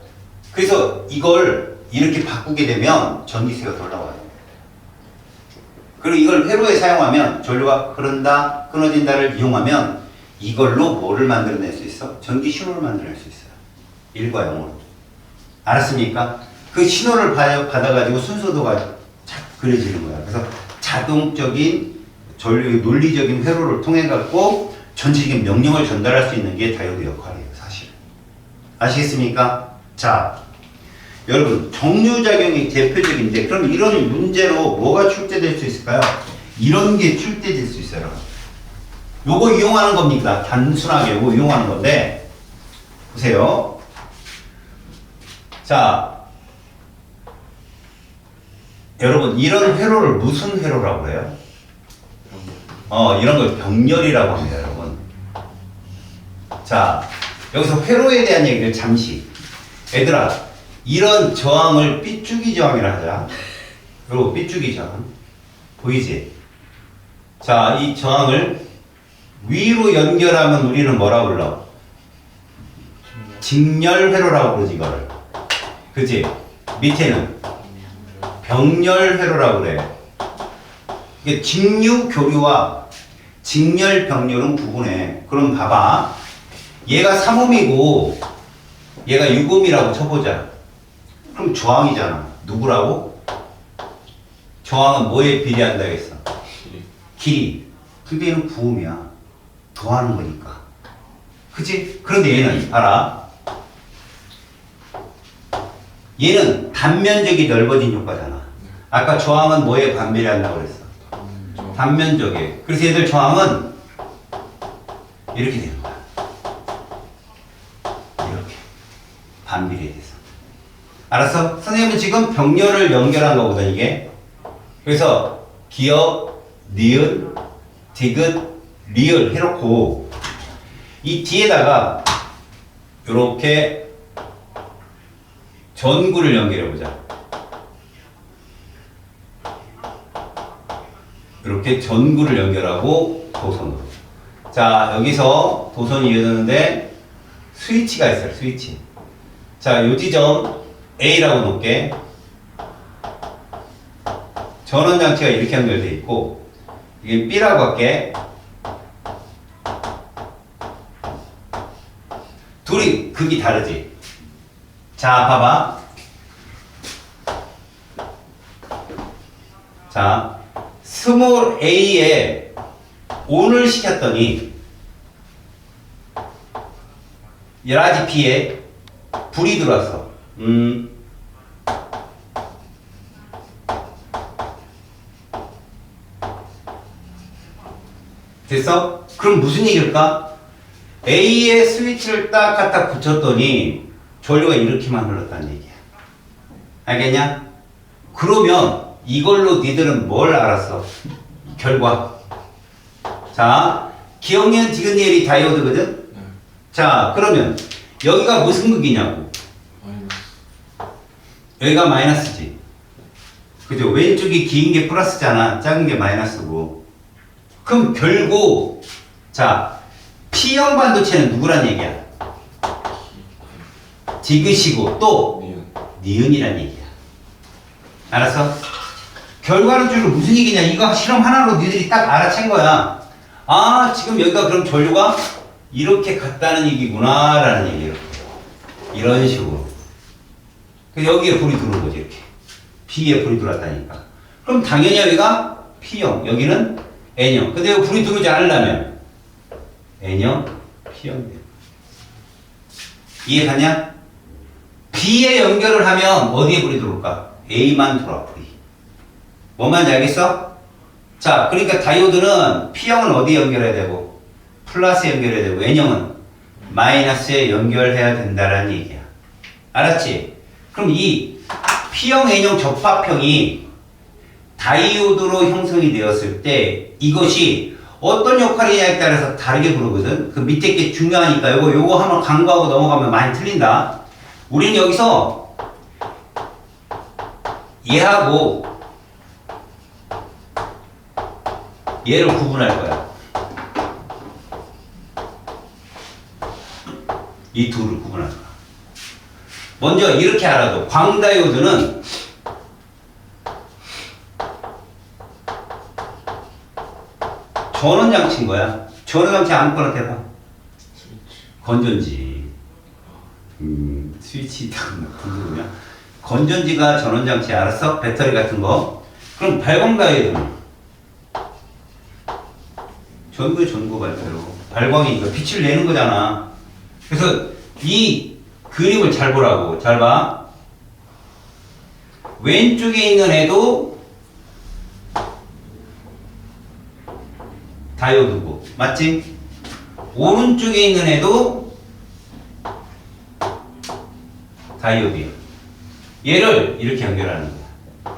A: 그래서 이걸 이렇게 바꾸게 되면 전기세가 덜 나와요. 그리고 이걸 회로에 사용하면 전류가 흐른다, 끊어진다를 이용하면 이걸로 뭐를 만들어낼 수 있어? 전기 신호를 만들어낼 수 있어요. 1과 0으로. 알았습니까? 그 신호를 받아가지고 순서도가 착 그려지는 거야. 그래서 자동적인 전류 논리적인 회로를 통해 갖고 전체적인 명령을 전달할 수 있는 게 다이오드 역할이에요, 사실. 아시겠습니까? 자, 여러분 정류작용이 대표적인데 그럼 이런 문제로 뭐가 출제될 수 있을까요? 이런 게 출제될 수 있어요. 요거 이용하는 겁니다. 단순하게 요거 이용하는 건데 보세요. 자, 여러분 이런 회로를 무슨 회로라고 해요? 이런 걸 병렬이라고 합니다, 여러분. 자, 여기서 회로에 대한 얘기를 잠시. 얘들아, 이런 저항을 삐죽이 저항이라 하자. 그리고 삐죽이 저항. 보이지? 자, 이 저항을 위로 연결하면 우리는 뭐라고 불러? 직렬회로라고 그러지, 이거를. 그치? 밑에는 병렬회로라고 그래. 이게 직류교류와 직렬병렬은 구분해. 그럼 봐봐. 얘가 3ohm이고 얘가 6ohm이라고 쳐보자. 그럼 저항이잖아. 누구라고? 저항은 뭐에 비례한다 했어? 길이. 근데 얘는 9ohm이야. 더하는 거니까. 그치? 그런데 얘는 알아. 얘는 단면적이 넓어진 효과잖아. 아까 저항은 뭐에 반비례한다고 그랬어? 단면적에. 그래서 얘들 저항은 이렇게 되는 거야. 이렇게. 반비례해서. 알았어? 선생님은 지금 병렬을 연결한 거거든, 이게. 그래서 기역, 니은, 디귿, 리을 해놓고 이 뒤에다가 이렇게 전구를 연결해 보자. 이렇게 전구를 연결하고 도선으로. 자, 여기서 도선이 이어졌는데 스위치가 있어요. 스위치. 자, 요 지점 A라고 놓을게. 전원 장치가 이렇게 연결되어 있고 이게 B라고 할게. 둘이 극이 다르지. 자, 봐봐. 자, 스몰 a에 ON을 시켰더니 라지 b에 불이 들어왔어. 됐어? 그럼 무슨 얘기일까? A에 스위치를 딱 갖다 붙였더니 전류가 이렇게만 흘렀다는 얘기야. 알겠냐? 그러면 이걸로 니들은 뭘 알았어? 결과. 자, 기억니은 디귿니엘이 다이오드거든?
B: 네.
A: 자, 그러면 여기가 무슨 극이냐고? 여기가 마이너스지. 그죠? 왼쪽이 긴 게 플러스잖아. 작은 게 마이너스고. 그럼 결국 자, P형 반도체는 누구란 얘기야? 디귿이고 또 니은이란 얘기야. 알았어? 결과는 줄로 무슨 얘기냐? 이거 실험 하나로 니들이 딱 알아챈 거야. 아, 지금 여기가 그럼 전류가 이렇게 갔다는 얘기구나 라는 얘기예요. 이런 식으로. 그래서 여기에 불이 들어온 거지, 이렇게. B에 불이 들어왔다니까. 그럼 당연히 여기가 P형, 여기는 N형. 근데 여기 불이 들어오지 않으려면 N형, P형. 이해가냐? B에 연결을 하면 어디에 불이 들어올까? A만 들어와, 불이. 뭔 말인지 알겠어? 자, 그러니까 다이오드는 P형은 어디에 연결해야 되고 플러스에 연결해야 되고 N형은 마이너스에 연결해야 된다라는 얘기야. 알았지? 그럼 이 P형, N형 접합형이 다이오드로 형성이 되었을 때 이것이 어떤 역할이냐에 따라서 다르게 부르거든. 그 밑에 게 중요하니까 요거 한번 간과하고 넘어가면 많이 틀린다. 우린 여기서 얘하고 얘를 구분할 거야. 이 둘을 구분할 거야. 먼저 이렇게 알아도 광다이오드는 전원장치인 거야. 전원장치 아무거나 대봐.
B: 스위치.
A: 건전지. 스위치 건전지냐? 건전지가 전원장치 알았어? 배터리 같은 거. 그럼 발광다이오드는 전구 발표로 발광이 이거 빛을 내는 거잖아. 그래서 이 그림을 잘 보라고. 잘 봐. 왼쪽에 있는 애도 다이오드고, 맞지? 오른쪽에 있는 애도 다이오드야. 얘를 이렇게 연결하는 거야.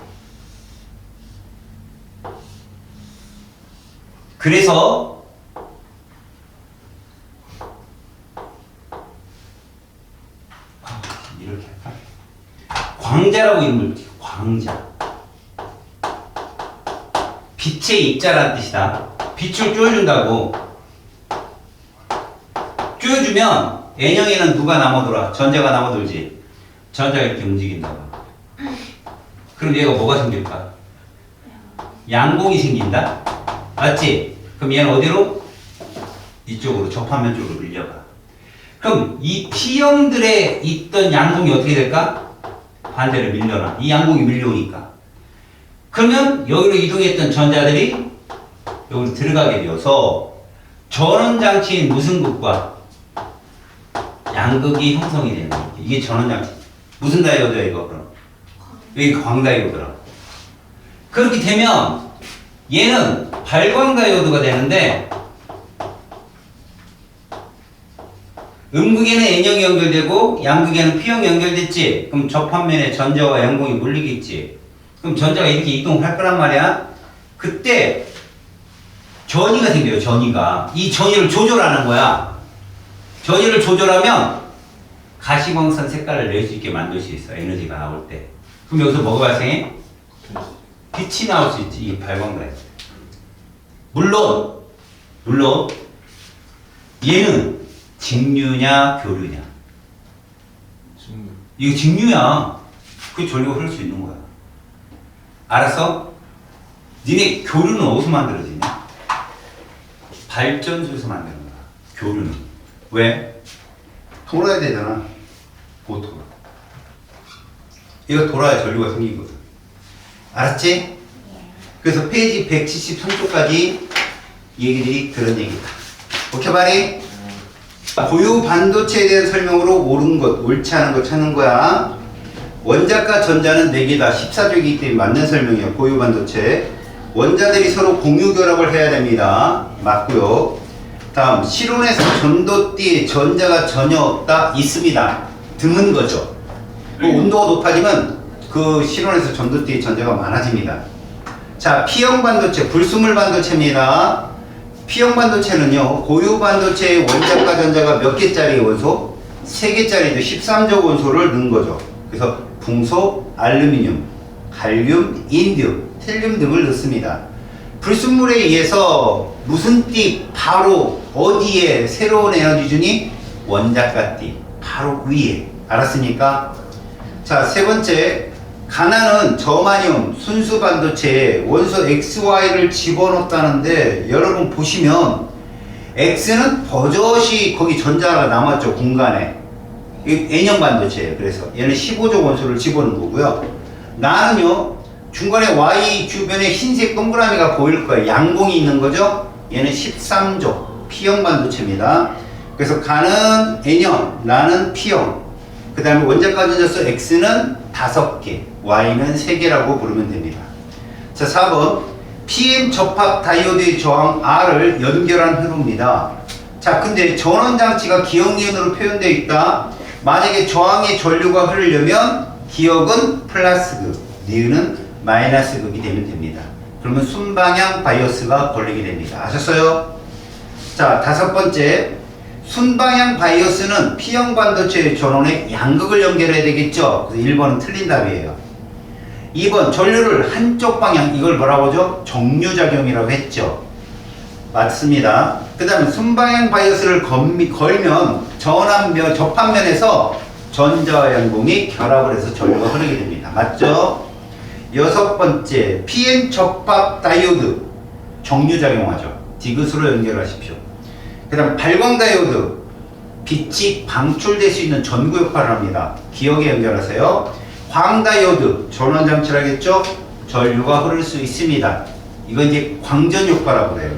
A: 그래서 이렇게 할까? 광자라고 이름을 붙여. 광자. 빛의 입자라는 뜻이다. 빛을 쪼여준다고. 쪼여주면 N형에는 누가 남아돌아? 전자가 남아돌지. 전자가 이렇게 움직인다고. 그럼 얘가 뭐가 생길까? 양공이 생긴다? 맞지? 그럼 얘는 어디로? 이쪽으로, 접합면 쪽으로 밀려가. 그럼 이 P형들에 있던 양공이 어떻게 될까? 반대로 밀려나. 이 양공이 밀려오니까. 그러면 여기로 이동했던 전자들이 여기로 들어가게 되어서 전원장치인 무슨 극과 양극이 형성이 되는 거예요. 이게 전원장치. 무슨 다이오드야 이거 그럼? 여기 광다이오드라. 그렇게 되면 얘는 발광다이오드가 되는데 음극에는 N형이 연결되고 양극에는 P형이 연결됐지. 그럼 접합면에 전자와 양공이 몰리겠지. 그럼 전자가 이렇게 이동할 거란 말이야. 그때 전위가 생겨요. 전위가. 이 전위를 조절하는 거야. 전위를 조절하면 가시광선 색깔을 낼 수 있게 만들 수 있어. 에너지가 나올 때. 그럼 여기서 뭐가 발생해? 빛이 나올 수 있지. 이게 발광다이오드. 물론 얘는 직류냐 교류냐.
B: 직류.
A: 이거 직류야. 그 전류가 흐를 수 있는 거야. 알았어? 니네 교류는 어디서 만들어지냐? 발전소에서 만드는 거야. 교류는. 왜? 돌아야 되잖아. 보통. 이거 돌아야 전류가 생기거든. 알았지? 그래서 페이지 173쪽까지 얘기들이 그런 얘기다. 오케이, 바리? 고유 반도체에 대한 설명으로 옳은 것, 옳지 않은 것 찾는 거야. 원자과 전자는 4개다. 14쪽이기 때문에 맞는 설명이에요. 고유 반도체. 원자들이 서로 공유 결합을 해야 됩니다. 맞고요. 다음, 실온에서 전도띠에 전자가 전혀 없다. 있습니다. 드문 거죠. 그 온도가 높아지면 그 실온에서 전도띠에 전자가 많아집니다. 자, P형 반도체, 불순물 반도체입니다. P형 반도체는요, 고유 반도체의 원자과 전자가 몇 개짜리 원소? 3개짜리죠. 13족 원소를 넣은 거죠. 그래서 풍소, 알루미늄, 갈륨, 인디움, 텔륨 등을 넣습니다. 불순물에 의해서 무슨 띠? 바로 어디에 새로운 에너지 준이? 원자과 띠. 바로 위에. 알았습니까? 자, 세 번째. 가나는 저마늄 순수 반도체에 원소 XY를 집어넣었다는데 여러분 보시면 X는 버젓이 거기 전자가 남았죠. 공간에. N형 반도체예요. 그래서 얘는 15족 원소를 집어넣은 거고요. 나는요. 중간에 Y 주변에 흰색 동그라미가 보일 거예요. 양공이 있는 거죠. 얘는 13족 P형 반도체입니다. 그래서 가는 N형, 나는 P형. 그 다음에 원자과 전자수 X는 5개, Y는 3개라고 부르면 됩니다. 자, 4번. PM 접합 다이오드의 저항 R을 연결한 흐름입니다. 자, 근데 전원장치가 기역니은으로 표현되어 있다. 만약에 저항의 전류가 흐르려면 기역은 플러스고 니은은 마이너스 극이 되면 됩니다. 그러면 순방향 바이어스가 걸리게 됩니다. 아셨어요? 자, 다섯 번째. 순방향 바이어스는 P형 반도체의 전원에 양극을 연결해야 되겠죠? 그래서 1번은 틀린 답이에요. 2번 전류를 한쪽 방향, 이걸 뭐라고 하죠? 정류작용이라고 했죠. 맞습니다. 그 다음에 순방향 바이어스를 걸면 접합면에서 전자와 양공이 결합을 해서 전류가 흐르게 됩니다. 맞죠? 여섯 번째, PN 접합 다이오드 정류작용하죠. 디귿으로 연결하십시오. 그 다음 발광 다이오드, 빛이 방출될 수 있는 전구 역할을 합니다. 기억에 연결하세요. 광 다이오드 전원장치를 하겠죠? 전류가 흐를 수 있습니다. 이건 이제 광전 효과라고 그래요.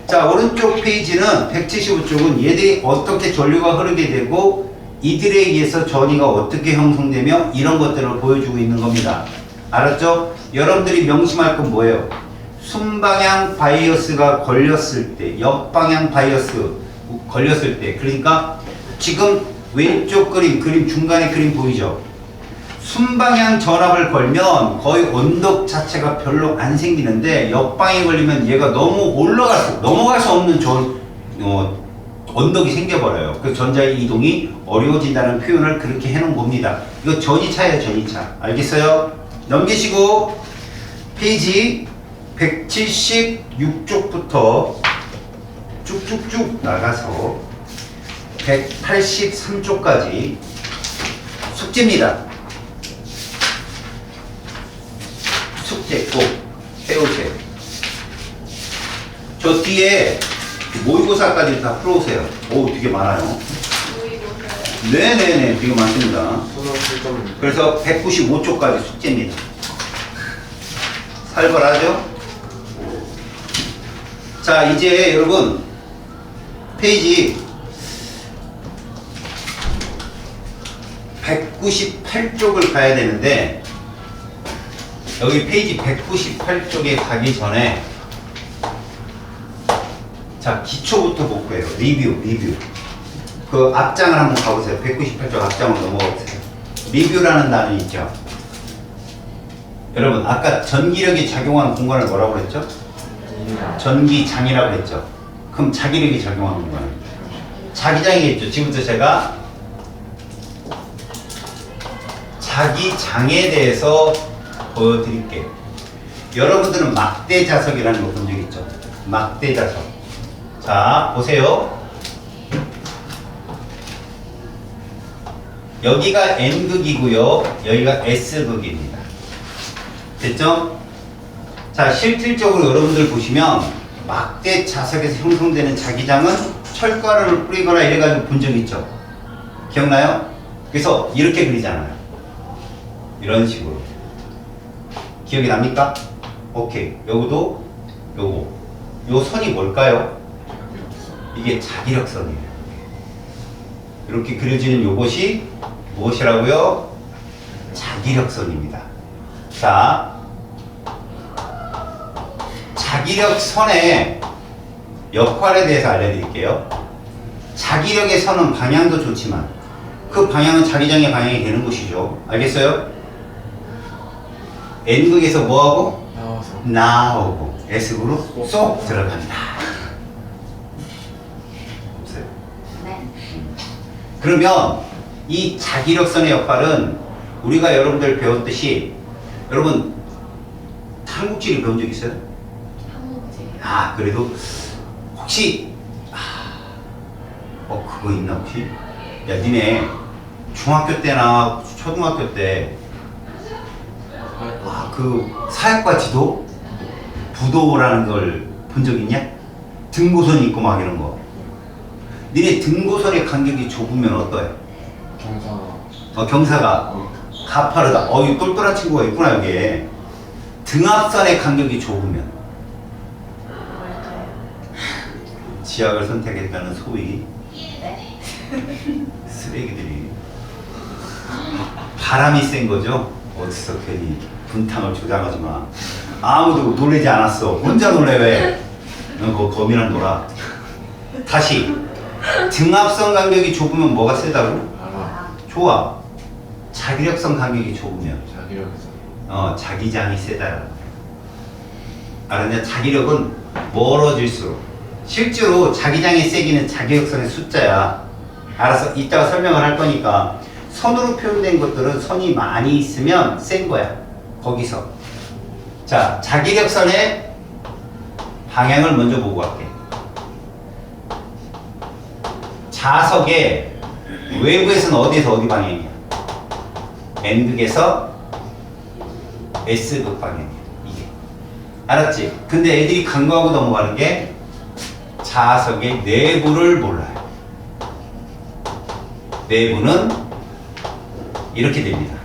A: 자, 오른쪽 페이지는 175쪽은 얘들이 어떻게 전류가 흐르게 되고 이들에 의해서 전위가 어떻게 형성되며 이런 것들을 보여주고 있는 겁니다. 알았죠? 여러분들이 명심할 건 뭐예요? 순방향 바이어스가 걸렸을 때, 역방향 바이어스 걸렸을 때, 그러니까 지금 왼쪽 그림 중간에 그림 보이죠? 순방향 전압을 걸면 거의 언덕 자체가 별로 안 생기는데 역방에 걸리면 얘가 너무 넘어갈 수 없는 언덕이 생겨버려요. 그 전자의 이동이 어려워진다는 표현을 그렇게 해놓은 겁니다. 이거 전이차예요, 전이차. 알겠어요? 넘기시고 페이지 176쪽부터 쭉쭉쭉 나가서 183쪽까지 숙제입니다. 숙제 꼭 해오세요. 저 뒤에 모의고사까지 다 풀어오세요. 오, 되게 많아요. 네네네, 되게 많습니다. 그래서 195쪽까지 숙제입니다. 살벌하죠? 자, 이제 여러분 페이지 198쪽을 가야 되는데 여기 페이지 198쪽에 가기 전에 자, 기초부터 볼 거예요. 리뷰. 그 앞장을 한번 가보세요. 198쪽 앞장을 넘어가 보세요. 리뷰라는 단어 있죠? 여러분, 아까 전기력이 작용하는 공간을 뭐라고 그랬죠? 전기장이라고 했죠? 그럼 자기력이 작용하는 공간은? 자기장이겠죠. 지금부터 제가 자기장에 대해서 보여드릴게요. 여러분들은 막대자석이라는 거 본 적 있죠? 막대자석. 자, 보세요. 여기가 N극이고요. 여기가 S극입니다. 됐죠? 자, 실질적으로 여러분들 보시면 막대 자석에서 형성되는 자기장은 철가루를 뿌리거나 이래가지고 본 적 있죠? 기억나요? 그래서 이렇게 그리잖아요. 이런 식으로. 기억이 납니까? 오케이. 요거도 요거. 요 선이 뭘까요? 이게 자기력선이에요. 이렇게 그려지는 요것이 무엇이라고요? 자기력선입니다. 자, 자기력선의 역할에 대해서 알려드릴게요. 자기력의 선은 방향도 좋지만 그 방향은 자기장의 방향이 되는 것이죠. 알겠어요? N극에서 뭐하고? 나오고 S극으로 쏙 들어간다. 없어요?
C: 네.
A: 그러면 이 자기력선의 역할은 우리가 여러분들 배웠듯이 여러분 한국지를 배운 적 있어요?
C: 한국지.
A: 아, 그래도 혹시 그거 있나 혹시? 야, 니네 중학교 때나 초등학교 때 그 사역과 지도? 부도라는 걸 본 적 있냐? 등고선이 있고 막 이런 거. 니네 등고선의 간격이 좁으면 어떠해? 경사가 가파르다. 이 똘똘한 친구가 있구나 여기에. 등압선의 간격이 좁으면
C: 뭘까요?
A: 지압을 선택했다는 소위
C: 네.
A: 쓰레기들이 바람이 센 거죠. 어디서 괜히 분탕을 조장하지 마. 아무도 놀라지 않았어. 혼자 놀래 왜? 너 그거 거미랑 놀아. 다시 등압선 간격이 좁으면 뭐가 세다고? 좋아. 자기력선 간격이 좁으면 자기장이 세다라는 거예요. 알았냐? 자기력은 멀어질수록 실제로 자기장의 세기는 자기력선의 숫자야. 알아서 이따가 설명을 할 거니까 선으로 표현된 것들은 선이 많이 있으면 센 거야. 거기서. 자, 자기력선의 방향을 먼저 보고 갈게. 자석의 외부에서는 어디에서 어디 방향이야? N극에서 S극 방향이야. 이게. 알았지? 근데 애들이 간과하고 넘어가는 게 자석의 내부를 몰라요. 내부는 이렇게 됩니다.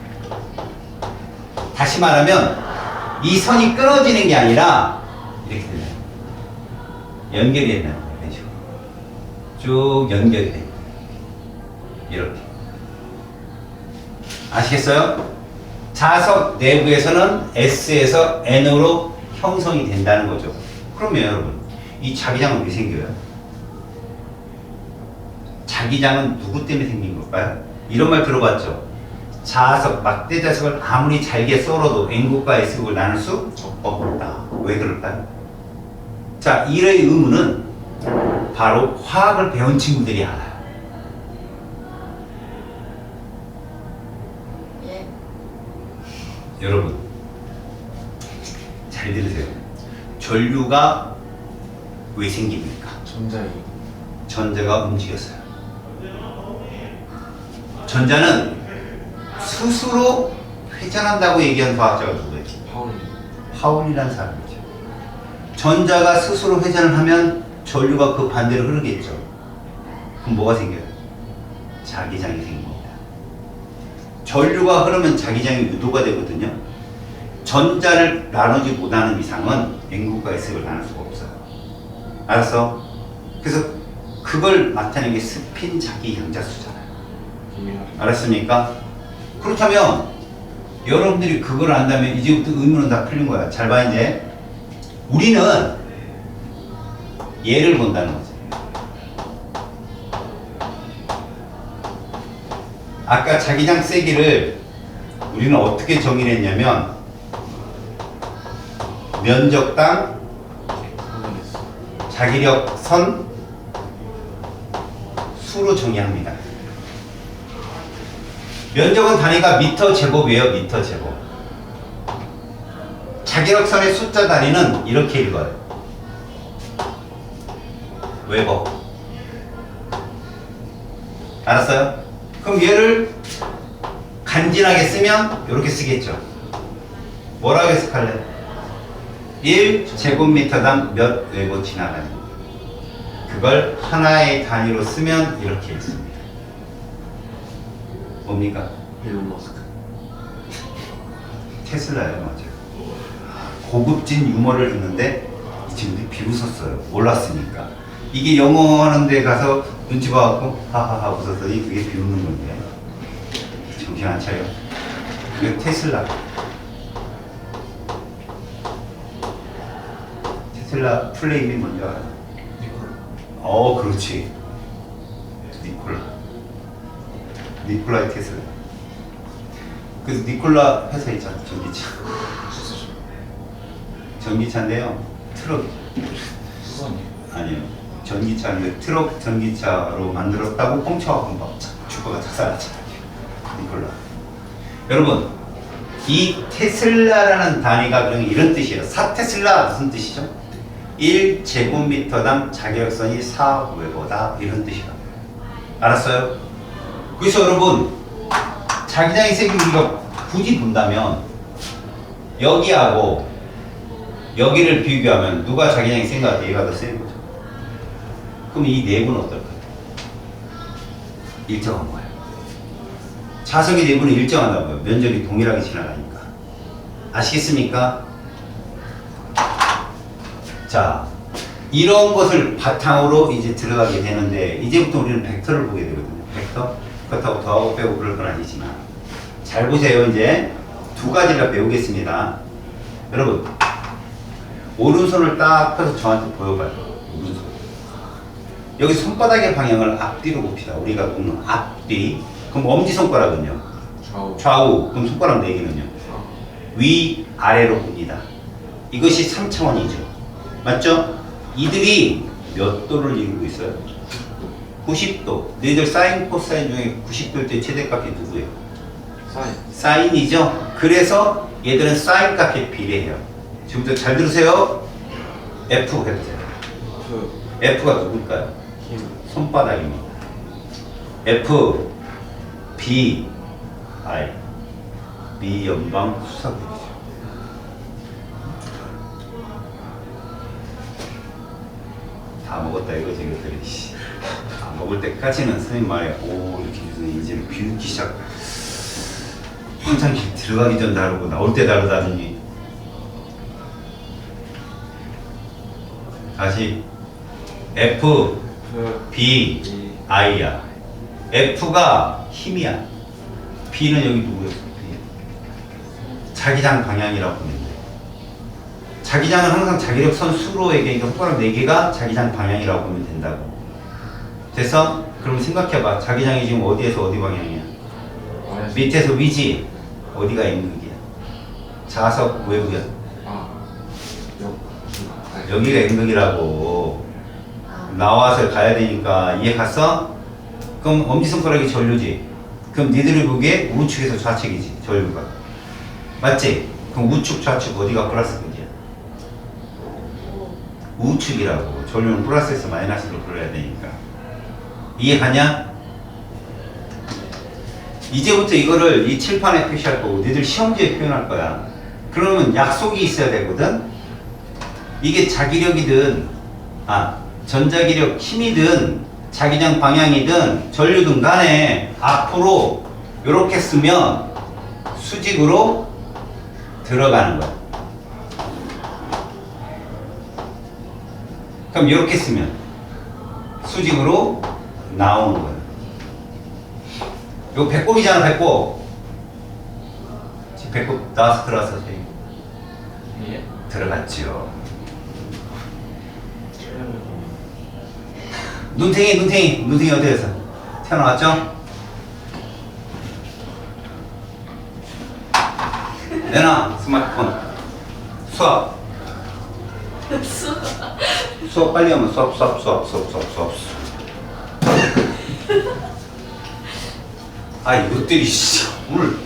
A: 다시 말하면 이 선이 끊어지는 게 아니라 이렇게 됩니다. 연결이 된다는 거예요. 이런 식으로. 쭉 연결이 됩니다. 이렇게. 아시겠어요? 자석 내부에서는 S에서 N으로 형성이 된다는 거죠. 그러면 여러분, 이 자기장은 왜 생겨요? 자기장은 누구 때문에 생긴 걸까요? 이런 말 들어봤죠? 자석, 막대 자석을 아무리 잘게 썰어도 N극과 S극을 나눌 수 없다. 왜 그럴까요? 자, 이의 의무는 바로 화학을 배운 친구들이 알아요.
C: 예.
A: 여러분, 잘 들으세요. 전류가 왜 생깁니까?
B: 전자이.
A: 전자가 움직였어요. 전자는 스스로 회전한다고 얘기하는 과학자가 누구예요?
B: 파울이.
A: 파울이라는 사람이죠. 전자가 스스로 회전을 하면 전류가 그 반대로 흐르겠죠. 그럼 뭐가 생겨요? 자기장이 생깁니다. 전류가 흐르면 자기장이 유도가 되거든요. 전자를 나누지 못하는 이상은 N극과 S극을 나눌 수가 없어요. 알았어? 그래서 그걸 나타내는 게 스핀 자기장자수잖아요. 알았습니까? 그렇다면 여러분들이 그걸 안다면 이제부터 의문은 다 풀린 거야. 잘 봐. 이제 우리는 얘를 본다는 거지. 아까 자기장 세기를 우리는 어떻게 정의를 했냐면 면적당 자기력 선 수로 정의합니다. 면적은 단위가 미터 제곱이에요. 미터 제곱. 자기력선의 숫자 단위는 이렇게 읽어요. 웨버. 알았어요? 그럼 얘를 간지나게 쓰면 이렇게 쓰겠죠. 뭐라고 해석할래? 1제곱미터당 몇 웨버 지나가는. 그걸 하나의 단위로 쓰면 이렇게 읽습니다. 뭡니까?
B: 일론 머스크.
A: 테슬라예요. 맞아요. 고급진 유머를 했는데 이 친구들이 비웃었어요. 몰랐으니까. 이게 영어 하는 데 가서 눈치 봐갖고 하하하 웃었더니 그게 비웃는 건데 정신 안 차려. 이거 테슬라. 테슬라 플레임이 뭔지 알아요?
B: 니콜.
A: 그렇지. 니콜라이 테슬라. 그래서 니콜라 회사 있잖아. 전기차.
B: 수소죠.
A: 전기차인데요. 트럭.
B: 수소니.
A: 아니요. 전기차인데 트럭 전기차로 만들었다고 뻥쳐갖고 막 주가가 자살하잖아요. 니콜라. 여러분, 이 테슬라라는 단위가 그냥 이런 뜻이에요. 4테슬라 무슨 뜻이죠? 1제곱미터당 자격선이 4웨버다 이런 뜻이다. 알았어요? 그래서 여러분, 자기장의 세기 우리가 굳이 본다면 여기하고 여기를 비교하면 누가 자기장이 센 것 같아? 얘가 더 센 거죠. 그럼 이 내부는 어떨까요? 일정한 거예요. 자석의 내부는 일정하다고요. 면적이 동일하게 지나가니까. 아시겠습니까? 자, 이런 것을 바탕으로 이제 들어가게 되는데 이제부터 우리는 벡터를 보게 되거든요. 벡터? 그렇다고 더하고 빼고 그럴 건 아니지만 잘 보세요. 이제 두 가지를 배우겠습니다. 여러분, 오른손을 딱 펴서 저한테 보여봐요. 오른손. 여기 손바닥의 방향을 앞뒤로 봅시다. 우리가 보는 앞뒤. 그럼 엄지손가락은요?
B: 좌우.
A: 좌우. 그럼 손가락 4개는요? 위 아래로 봅니다. 이것이 3차원이죠. 맞죠? 이들이 몇 도를 이루고 있어요? 90도. 너희들 사인 코사인 중에 90도일 때 최대값이 누구예요?
B: 사인.
A: 사인이죠. 그래서 얘들은 사인 값에 비례해요. 지금부터 잘 들으세요. F 해보세요. F가 누굴까요?
B: 힘.
A: 손바닥입니다. F, B, I. 미연방 수사국이죠. 다 먹었다 이거지 이것들이. 다 먹을 때까지는 선생님 말에 오 이렇게 해서 이제 비웃기 시작. 황장실 들어가기 전 다르고 나올 때 다르다더니. 다시 F, B, I야. F가 힘이야. B는 여기 누구였어? 자기장 방향이라고 보면 돼. 자기장은 항상 자기력 선수로에게 손가락 4개가 자기장 방향이라고 보면 된다고. 됐어? 그럼 생각해봐. 자기장이 지금 어디에서 어디 방향이야? 밑에서 위지. 어디가 임극이야? 좌석 외부야. 여기가 임극이라고. 나와서 가야 되니까 이해 갔어? 그럼 엄지손가락이 전류지. 그럼 니들이 보기에 우측에서 좌측이지. 전류가. 맞지? 그럼 우측 좌측 어디가 플러스 극이야? 우측이라고. 전류는 플러스에서 마이너스로 풀어야 되니까. 이해가냐? 이제부터 이거를 이 칠판에 표시할 거고 니들 시험지에 표현할 거야. 그러면 약속이 있어야 되거든. 이게 자기력이든 전자기력 힘이든 자기장 방향이든 전류든 간에 앞으로 이렇게 쓰면 수직으로 들어가는 거야. 그럼 이렇게 쓰면 수직으로 나오는 거야. 이거 배꼽이잖아, 배꼽. 지금 배꼽 나와서 들어왔어, 저희.
B: 예.
A: 들어갔죠. 눈탱이 어디에서 태어나왔죠? 내놔 스마트폰. 수업 빨리 하면 수업. 아 이것들이 오늘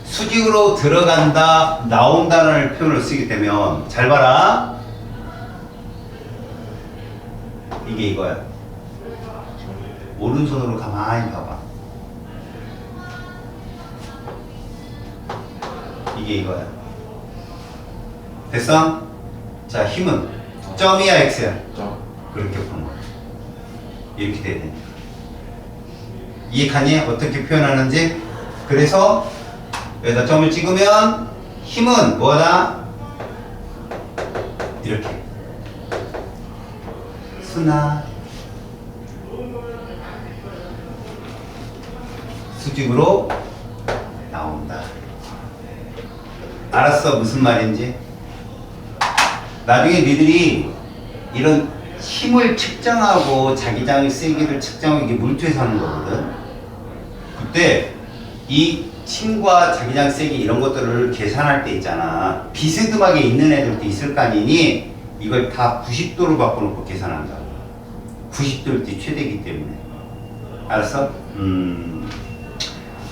A: 수직으로 들어간다 나온다는 표현을 쓰게 되면 잘 봐라. 이게 이거야. 오른손으로 가만히 봐봐. 이게 이거야. 됐어? 자, 힘은 점이야, x야? 그렇게 푸는 거야. 이렇게 돼야 되니까. 이해가니? 어떻게 표현하는지? 그래서 여기다 점을 찍으면 힘은 뭐다? 이렇게. 수나 수직으로 나온다. 알았어? 무슨 말인지? 나중에 니들이 이런 힘을 측정하고 자기장의 세기를 측정하고 이게 물투에서 하는 거거든. 그때 이 힘과 자기장 세기 이런 것들을 계산할 때 있잖아. 비스듬하게 있는 애들도 있을 거 아니니 이걸 다 90도로 바꿔놓고 계산한다. 90도일 때 최대이기 때문에. 알았어?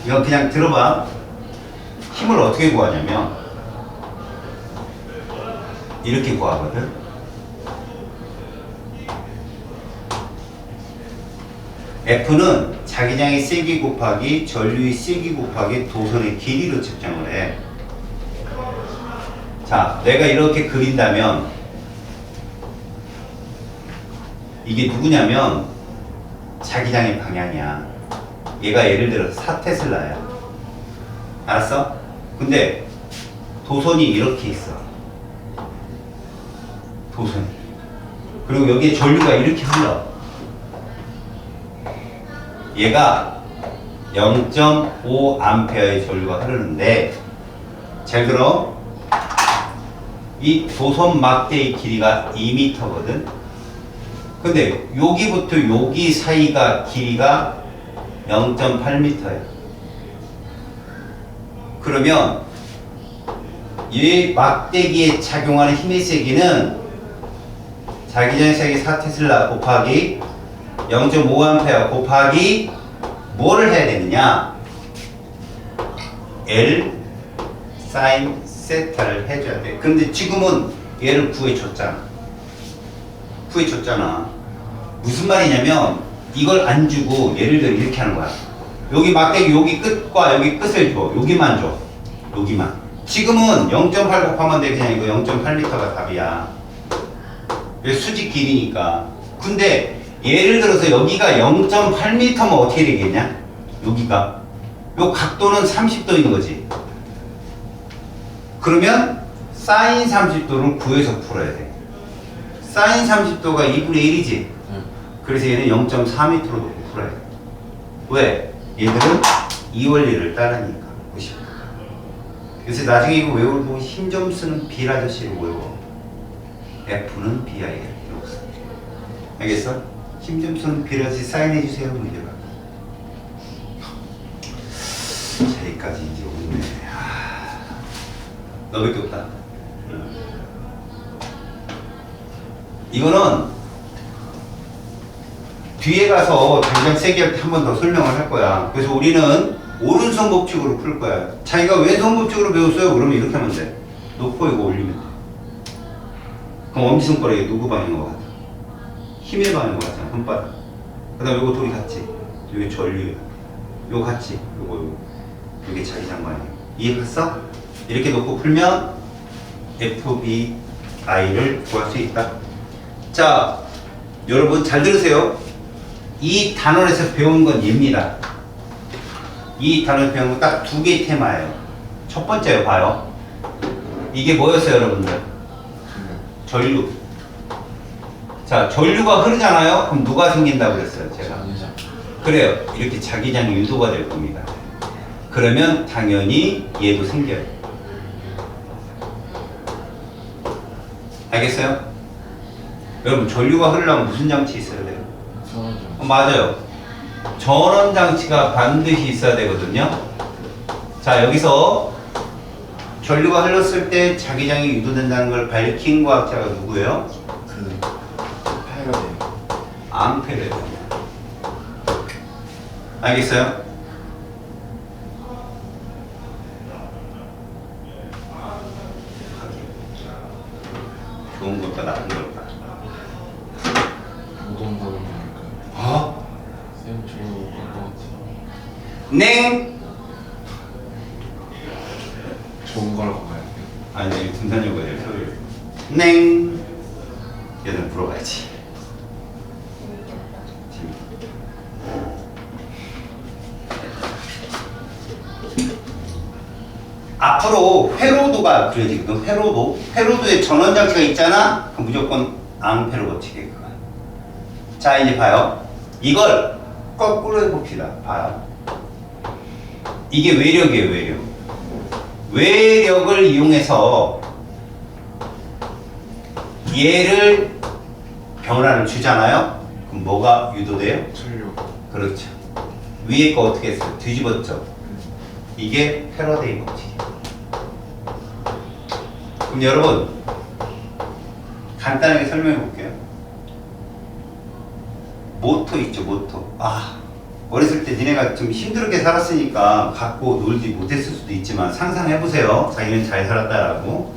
A: 이거 그냥 들어봐. 힘을 어떻게 구하냐면 이렇게 구하거든. F는 자기장의 세기 곱하기 전류의 세기 곱하기 도선의 길이로 측정을 해. 자, 내가 이렇게 그린다면 이게 누구냐면 자기장의 방향이야. 얘가 예를 들어 4테슬라야. 알았어? 근데 도선이 이렇게 있어. 도선이. 그리고 여기에 전류가 이렇게 흘러. 얘가 0.5A의 전류가 흐르는데 잘 들어. 이 도선 막대의 길이가 2m거든. 근데 여기부터 여기 사이가 길이가 0.8m야. 그러면 이 막대기에 작용하는 힘의 세기는 자기장의 세기 4테슬라 곱하기 0.5A 곱하기 뭐를 해야 되느냐? L 사인 세타를 해줘야 돼. 근데 지금은 얘를 구해줬잖아. 무슨 말이냐면 이걸 안 주고 예를 들어 이렇게 하는 거야. 여기 막대기 여기 끝과 여기 끝을 줘. 여기만 줘. 여기만. 지금은 0.8 곱하면 돼. 그냥 이거 0.8m가 답이야. 수직 길이니까. 근데 예를 들어서 여기가 0.8m면 어떻게 되겠냐? 여기가. 요 각도는 30도인 거지. 그러면 사인 30도를 구해서 풀어야 돼. 사인 30도가 2분의 1이지. 그래서 얘는 0.4m로 놓고 풀어야 돼. 왜? 얘들은 이 원리를 따르니까. 90. 그래서 나중에 이거 외우고 힘 좀 쓰는 B라저씨를 외워. F는 BIL. 이러고 써. 알겠어? 힘 좀 쓰는 B라저씨 사인해주세요. 문제가. 자, 여기까지 이제 오네. 너밖에 없다. 이거는 뒤에 가서 당장 세기할 때 한 번 더 설명을 할 거야. 그래서 우리는 오른손 법칙으로 풀 거야. 자기가 왼손 법칙으로 배웠어요? 그러면 이렇게 하면 돼. 놓고 이거 올리면 돼. 그럼 엄지손가락이 누구 반인 것 같아? 힘의 반인 것 같잖아. 손바닥. 그 다음에 요거 둘이 같지? 요게 전류야. 요거 같지? 요게 자기장관이야. 이해했어? 이렇게 놓고 풀면 FBI를 구할 수 있다. 자, 여러분 잘 들으세요. 이 단원에서 배운 건 얘입니다. 이 단원에서 배운 건 딱 두 개의 테마예요. 첫 번째요, 봐요. 이게 뭐였어요, 여러분들? 전류. 자, 전류가 흐르잖아요? 그럼 누가 생긴다고 그랬어요, 제가?
B: 자기장.
A: 그래요. 이렇게 자기장이 유도가 될 겁니다. 그러면 당연히 얘도 생겨요. 알겠어요? 여러분, 전류가 흐르려면 무슨 장치 있어야 돼요?
B: 선언장.
A: 맞아요. 전원 장치가 반드시 있어야 되거든요. 자, 여기서 전류가 흘렀을 때 자기장이 유도된다는 걸 밝힌 과학자가 누구예요?
B: 패러데이.
A: 앙페르예요. 알겠어요? 좋은 걸까 나쁜 걸까?
B: 모든 거를
A: 어?
B: 쌤 좋은 것 같아.
A: 냉!
B: 좋은 걸 먹어야 돼.
A: 아니, 분산요가 될 소리. 냉! 얘들 물어봐야지. 앞으로 회로도가 그려지거든. 회로도에 전원장치가 있잖아. 그럼 무조건 앙페르 법칙이에요. 자, 이제 봐요. 이걸 거꾸로 해봅시다. 봐요. 이게 외력이에요, 외력. 외력을 이용해서 얘를 변화를 주잖아요. 그럼 뭐가 유도돼요?
B: 전류.
A: 그렇죠. 위에 거 어떻게 했어요? 뒤집었죠. 이게 패러데이 법칙이에요. 그럼 여러분 간단하게 설명해 볼게요. 모터 있죠, 모터. 어렸을 때 니네가 좀 힘들게 살았으니까 갖고 놀지 못했을 수도 있지만 상상해 보세요. 자기는 잘 살았다라고.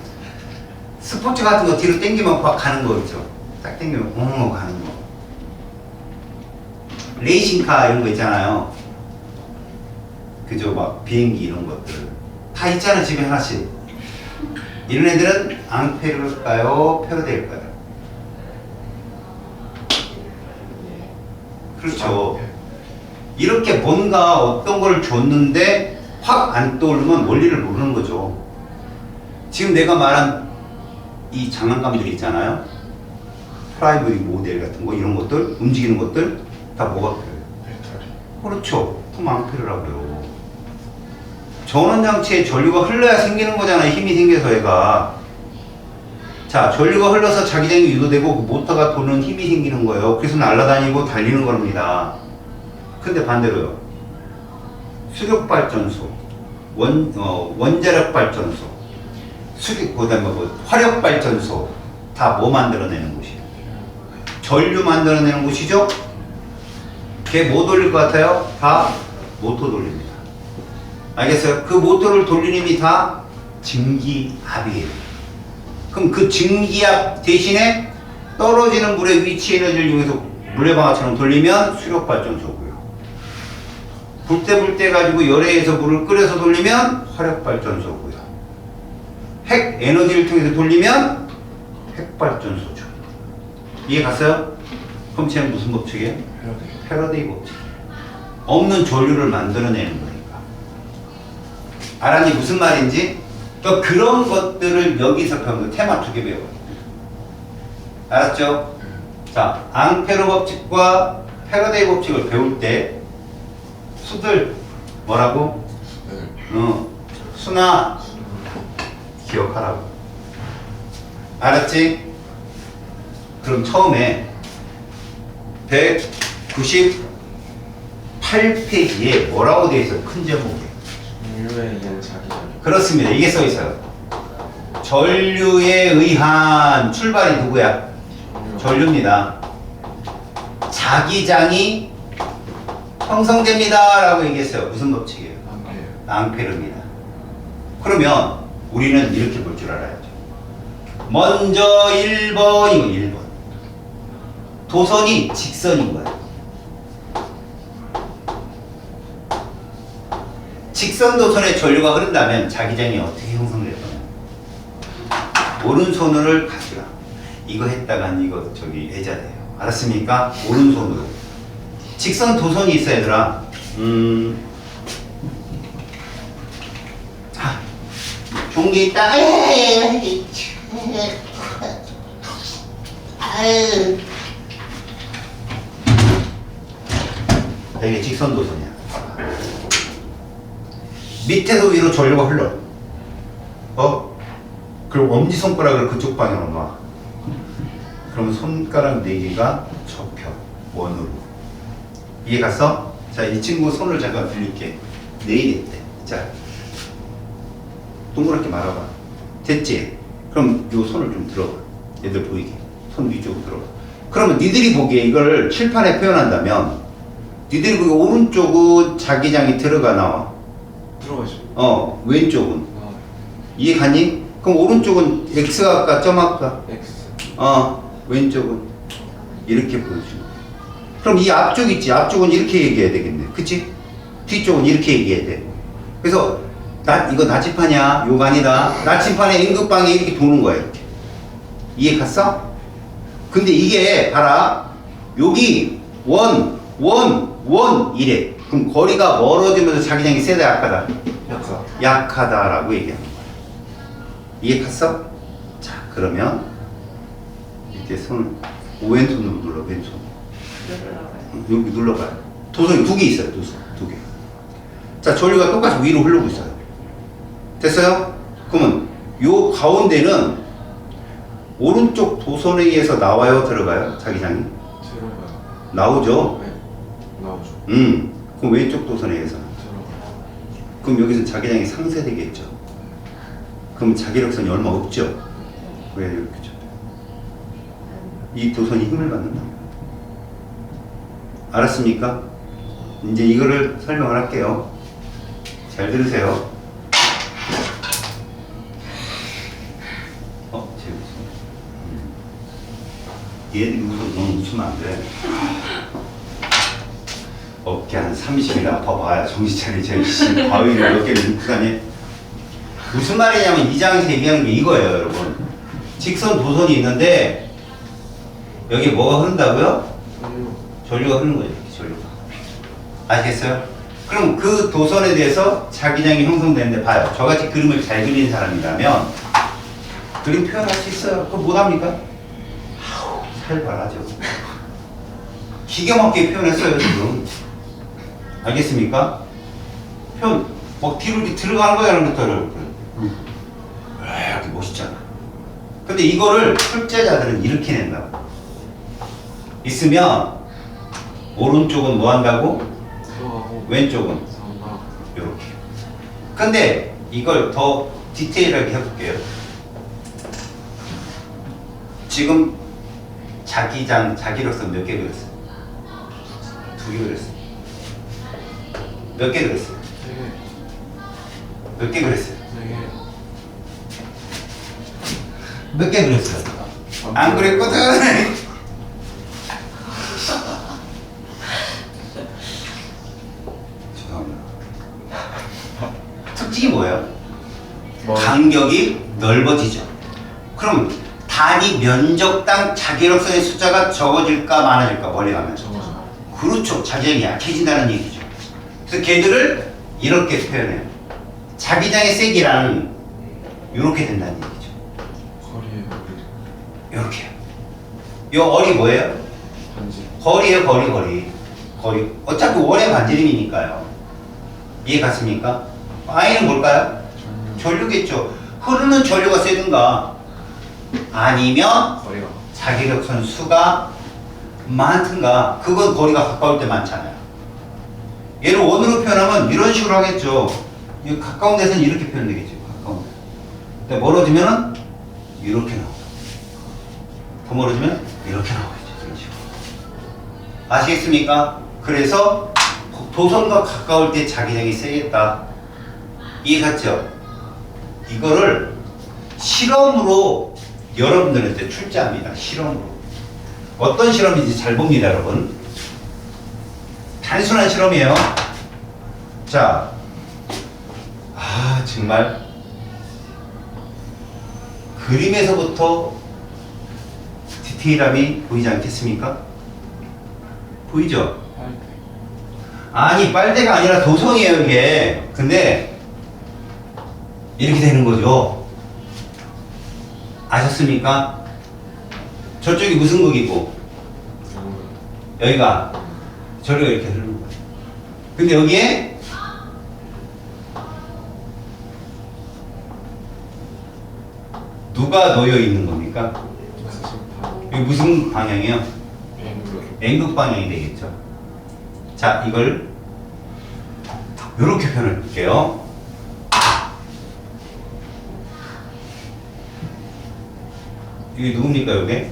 A: 스포츠 같은 거 뒤로 당기면 확 가는 거 있죠. 딱 당기면 가는 거. 레이싱카 이런 거 있잖아요. 그죠? 막 비행기 이런 것들 다 있잖아, 집에 하나씩. 이런 애들은 앙페르일까요? 패러데일까요? 그렇죠. 이렇게 뭔가 어떤 걸 줬는데 확 안 떠오르면 원리를 모르는 거죠. 지금 내가 말한 이 장난감들 있잖아요. 프라이머리 모델 같은 거 이런 것들 움직이는 것들 다 뭐가 필요해요?
B: 배터리.
A: 그렇죠. 그럼 앙페르라고요. 전원장치에 전류가 흘러야 생기는 거잖아요. 힘이 생겨서 얘가. 자, 전류가 흘러서 자기장이 유도되고 그 모터가 도는 힘이 생기는 거예요. 그래서 날아다니고 달리는 겁니다. 근데 반대로요. 수력발전소 원자력 발전소, 그다음에 화력 발전소 다 뭐 만들어내는 곳이에요? 전류 만들어내는 곳이죠? 걔 뭐 돌릴 것 같아요? 다 모터 돌립니다. 알겠어요? 그 모터를 돌리는 힘이 다 증기압이에요. 그럼 그 증기압 대신에 떨어지는 물의 위치 에너지를 이용해서 물레방아처럼 돌리면 수력발전소고요. 불 때 가지고 열에서 물을 끓여서 돌리면 화력발전소고요. 핵 에너지를 통해서 돌리면 핵발전소죠. 이해 갔어요? 그럼 쟤는 무슨 법칙이에요? 패러데이 법칙. 없는 전류를 만들어내는 거니까. 알았니? 무슨 말인지? 또 그런 것들을 여기서 배우는 테마 2개 배워요. 알았죠? 자, 앙페르 법칙과 패러데이 법칙을 배울 때 수들 뭐라고? 수나 기억하라고. 알았지? 그럼 처음에 198페이지에 뭐라고 되어 있어요? 큰 제목에.
B: 인류에 의한 자기장.
A: 그렇습니다. 이게 써 있어요. 전류에 의한 출발이 누구야? 전류입니다. 자기장이 형성됩니다 라고 얘기했어요. 무슨 법칙이에요? 앙페르입니다. 그러면 우리는 이렇게 볼 줄 알아야죠. 먼저 1번이고 1번. 도선이 직선인 거예요. 직선 도선에 전류가 흐른다면 자기장이 어떻게 형성될 거냐? 오른손을 가시라. 이거 했다간 이거 저기 애자돼요. 알았습니까? 오른손으로. 직선 도선이 있어 얘들아. 종기 있다. 이게 직선 도선이야. 밑에서 위로 전류가 흘러. 그리고 엄지손가락을 그쪽 방향으로 놔. 그러면 손가락 4개가 접혀. 원으로. 이해 갔어? 자, 이 친구 손을 잠깐 빌릴게. 내리겠대. 자, 동그랗게 말아봐. 됐지? 그럼 요 손을 좀 들어봐. 얘들 보이게. 손 위쪽으로 들어봐. 그러면 니들이 보기에 이걸 칠판에 표현한다면 니들이 보기에 오른쪽은 자기장이 들어가 나와.
B: 들어가죠.
A: 왼쪽은. 이해 가니? 그럼 오른쪽은 X 할까? 점 할까?
B: X.
A: 왼쪽은 이렇게 보여주는 거야. 그럼 이 앞쪽 있지? 앞쪽은 이렇게 얘기해야 되겠네. 그치? 뒤쪽은 이렇게 얘기해야 돼. 그래서 이거 나침판이야. 요거 아니다. 나침판의 N극방이 이렇게 도는 거야. 이렇게. 이해 갔어? 근데 이게 봐라. 여기 원 이래. 그럼 거리가 멀어지면서 자기장이 세다 약하다? 약하다라고 얘기하는 거야. 이해 갔어? 자, 그러면 이렇게 손을 왼손으로 눌러. 왼손. 여기 눌러봐요. 도선이 2개 있어요. 도선 2개. 자, 전류가 똑같이 위로 흐르고 있어요. 됐어요? 그러면 요 가운데는 오른쪽 도선에 의해서 나와요? 들어가요? 자기장이?
B: 들어가요.
A: 나오죠?
B: 네. 나오죠.
A: 그럼 왼쪽 도선에 의해서.
B: 들어가요.
A: 그럼 여기서 자기장이 상쇄되겠죠? 그럼 자기력선이 얼마 없죠? 왜 이렇게 죠? 이 도선이 힘을 받는다. 알았습니까? 이제 이거를 설명을 할게요. 잘 들으세요. 얘들이 너무 웃으면 안 돼. 어깨 한 30일 아파봐야 정신 차리지. 바위를 몇 개를 넣고 다니. 무슨 말이냐면 이 장에서 얘기하는 게 이거예요, 여러분. 직선 도선이 있는데 여기 뭐가 흐른다고요? 전류가 흐르는 거죠. 전류가. 아시겠어요? 그럼 그 도선에 대해서 자기장이 형성되는데 봐요. 저같이 그림을 잘 그리는 사람이라면 그림 표현할 수 있어요. 그거 못합니까? 살벌하죠. 기가 막히게 표현했어요, 지금. 알겠습니까? 표현, 뒤로 이렇게 들어가는 거야, 이런 것들을. 이렇게 멋있잖아. 근데 이거를 출제자들은 이렇게 낸다고. 있으면, 오른쪽은 뭐 한다고?
B: 들어가고.
A: 왼쪽은?
B: 상방.
A: 요렇게. 근데 이걸 더 디테일하게 해볼게요. 지금 자기로서 몇 개 그렸어요? 2개 그렸어요. 몇 개 그렸어요?
B: 3개.
A: 몇 개 그렸어요?
B: 3개.
A: 몇 개 그렸어요? 안 그랬거든. 죄송합니다. 특징이 뭐예요? 간격이 넓어지죠. 그럼 단위 면적당 자기력선의 숫자가 적어질까 많아질까 멀리 가면?
B: 적어져.
A: 그렇죠. 자기장이 약해진다는 얘기죠. 그래서 걔들을 이렇게 표현해요. 자기장의 세기라는 이렇게 된다는 얘기죠.
B: 거리에
A: 이렇게요. 이 어리 뭐예요?
B: 반지.
A: 거리예요. 거리. 어차피 원의 반지름이니까요. 이해 갔습니까? I는 뭘까요? 전류겠죠. 흐르는 전류가 세든가 아니면
B: 거리가.
A: 자기력선 수가 많든가 그건 거리가 가까울 때 많잖아요. 얘를 원으로 표현하면 이런 식으로 하겠죠. 이 가까운 데서는 이렇게 표현되겠죠. 가까운 데. 근데 멀어지면은 이렇게 나오고 더 멀어지면 이렇게 나오겠죠. 이런 식으로. 아시겠습니까? 그래서 도선과 가까울 때 자기장이 세겠다. 이해 갔죠? 이거를 실험으로 여러분들한테 출제합니다. 실험으로. 어떤 실험인지 잘 봅니다, 여러분. 단순한 실험이에요. 자, 정말 그림에서부터 디테일함이 보이지 않겠습니까? 보이죠? 아니, 빨대가 아니라 도성이에요, 이게. 근데 이렇게 되는 거죠. 아셨습니까? 저쪽이 무슨 극이고 여기가 저리가 이렇게 흐르는 거예요. 근데 여기에 누가 놓여 있는 겁니까? 여기 무슨 방향이요? N극 방향이 되겠죠. 자, 이걸 이렇게 표현해 볼게요. 이게 누굽니까, 이게?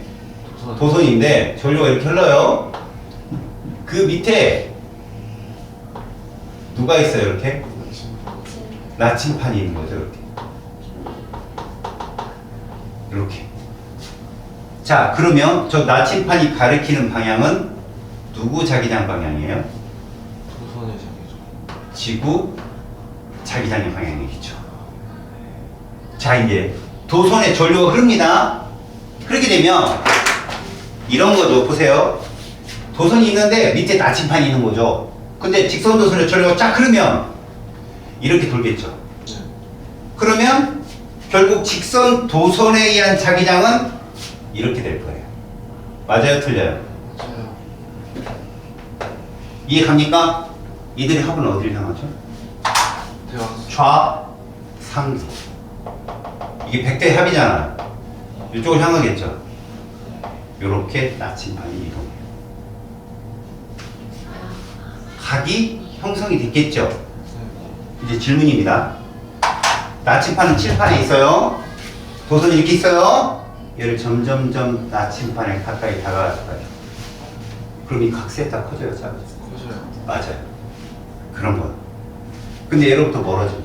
A: 도선인데 전류가 이렇게 흘러요. 그 밑에 누가 있어요, 이렇게? 나침판이 있는 거죠, 이렇게. 이렇게. 자, 그러면 저 나침판이 가리키는 방향은 누구 자기장 방향이에요?
B: 도선의 자기죠.
A: 지구 자기장의 방향이겠죠. 자, 이제 도선에 전류가 흐릅니다. 흐르게 되면 이런 거죠. 보세요. 도선이 있는데 밑에 나침판이 있는 거죠. 근데 직선 도선에 전류가 쫙 흐르면 이렇게 돌겠죠.
B: 네.
A: 그러면 결국 직선 도선에 의한 자기장은 이렇게 될 거예요. 맞아요? 틀려요?
B: 맞아요.
A: 이해 갑니까? 이들의 합은 어디를 향하죠?
B: 대화.
A: 좌상기. 이게 백대의 합이잖아. 이쪽을 향하겠죠. 요렇게 나침판이 이동해요. 각이 형성이 됐겠죠. 이제 질문입니다. 나침판은 칠판에 있어요. 도선이 이렇게 있어요. 얘를 점점점 나침판에 가까이 다가갈 거예요. 그럼 이 각세타 커져요, 작아져요?
B: 커져요.
A: 맞아요. 그런 거예요. 근데 얘로부터 멀어져요.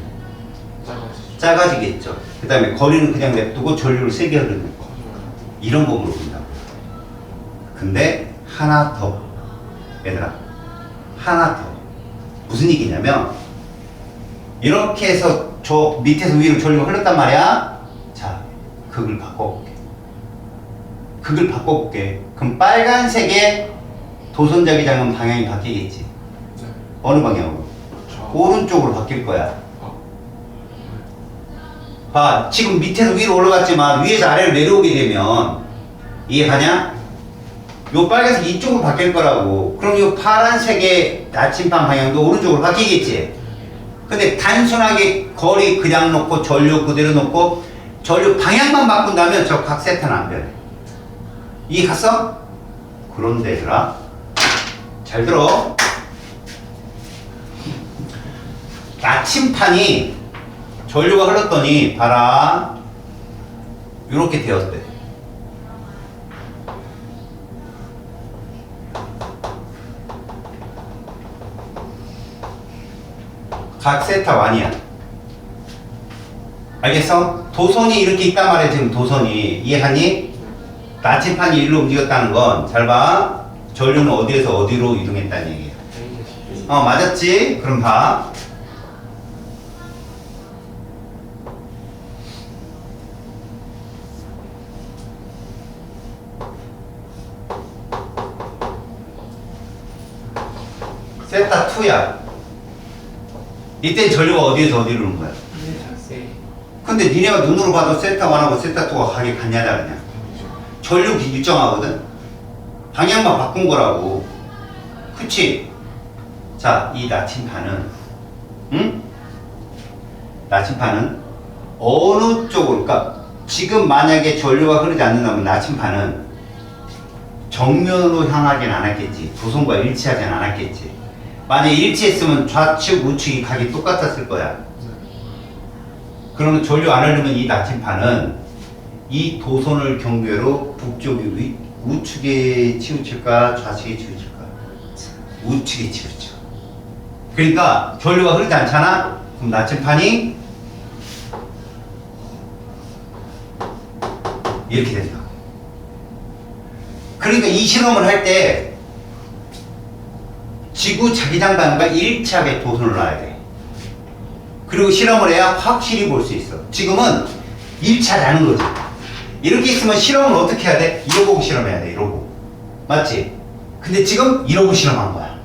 B: 작아지죠.
A: 작아지겠죠. 그 다음에 거리는 그냥 냅두고 전류를 세게 흐르는 거.
B: 커져요.
A: 이런 법으로 본다고. 근데 하나 더. 얘들아. 하나 더. 무슨 얘기냐면 이렇게 해서 저 밑에서 위로 전류가 흘렀단 말이야. 자, 극을 바꿔볼게. 극을 바꿔볼게. 그럼 빨간색의 도선자기장은 방향이 바뀌겠지.
B: 네.
A: 어느 방향으로?
B: 좌.
A: 오른쪽으로 바뀔 거야.
B: 아.
A: 봐, 지금 밑에서 위로 올라갔지만 위에서 아래로 내려오게 되면 이해가냐? 요 빨간색 이쪽으로 바뀔 거라고. 그럼 요 파란색의 나침반 방향도 오른쪽으로 바뀌겠지. 근데 단순하게 거리 그냥 놓고 전류 그대로 놓고 전류 방향만 바꾼다면 저 각세타는 안 변해. 이해 갔어? 그런데 얘들아, 잘 들어. 나침판이 전류가 흘렀더니 봐라 이렇게 되었대. 각 세타 1이야. 알겠어? 도선이 이렇게 있단 말이야. 지금 도선이 이해하니? 나침판이 일로 움직였다는 건 잘 봐. 전류는 어디에서 어디로 이동했다는 얘기야. 맞았지? 그럼 봐. 세타 2야. 이때 전류가 어디에서 어디로 오는 거야? 근데 니네가 눈으로 봐도 세타 1하고 세타 2가 가게 같냐냐 그냥. 전류 일정하거든? 방향만 바꾼 거라고. 그치? 자, 이 나침판은 응? 나침판은 어느 쪽으로, 그러니까 지금 만약에 전류가 흐르지 않는다면 나침판은 정면으로 향하진 않았겠지. 도선과 일치하진 않았겠지. 만약에 일치했으면 좌측, 우측이 각이 똑같았을 거야. 그러면 전류 안 흐르면 이 나침판은 이 도선을 경계로 북쪽이 우측에 치우칠까, 좌측에 치우칠까? 우측에 치우쳐. 그러니까 전류가 흐르지 않잖아? 그럼 나침판이 이렇게 된다. 그러니까 이 실험을 할 때 지구 자기장 방향과 일치하게 도선을 놔야 돼. 그리고 실험을 해야 확실히 볼 수 있어. 지금은 일치하지 않은 거지. 이렇게 있으면 실험을 어떻게 해야 돼? 이러고 실험해야 돼. 이러고. 맞지? 근데 지금 이러고 실험한 거야.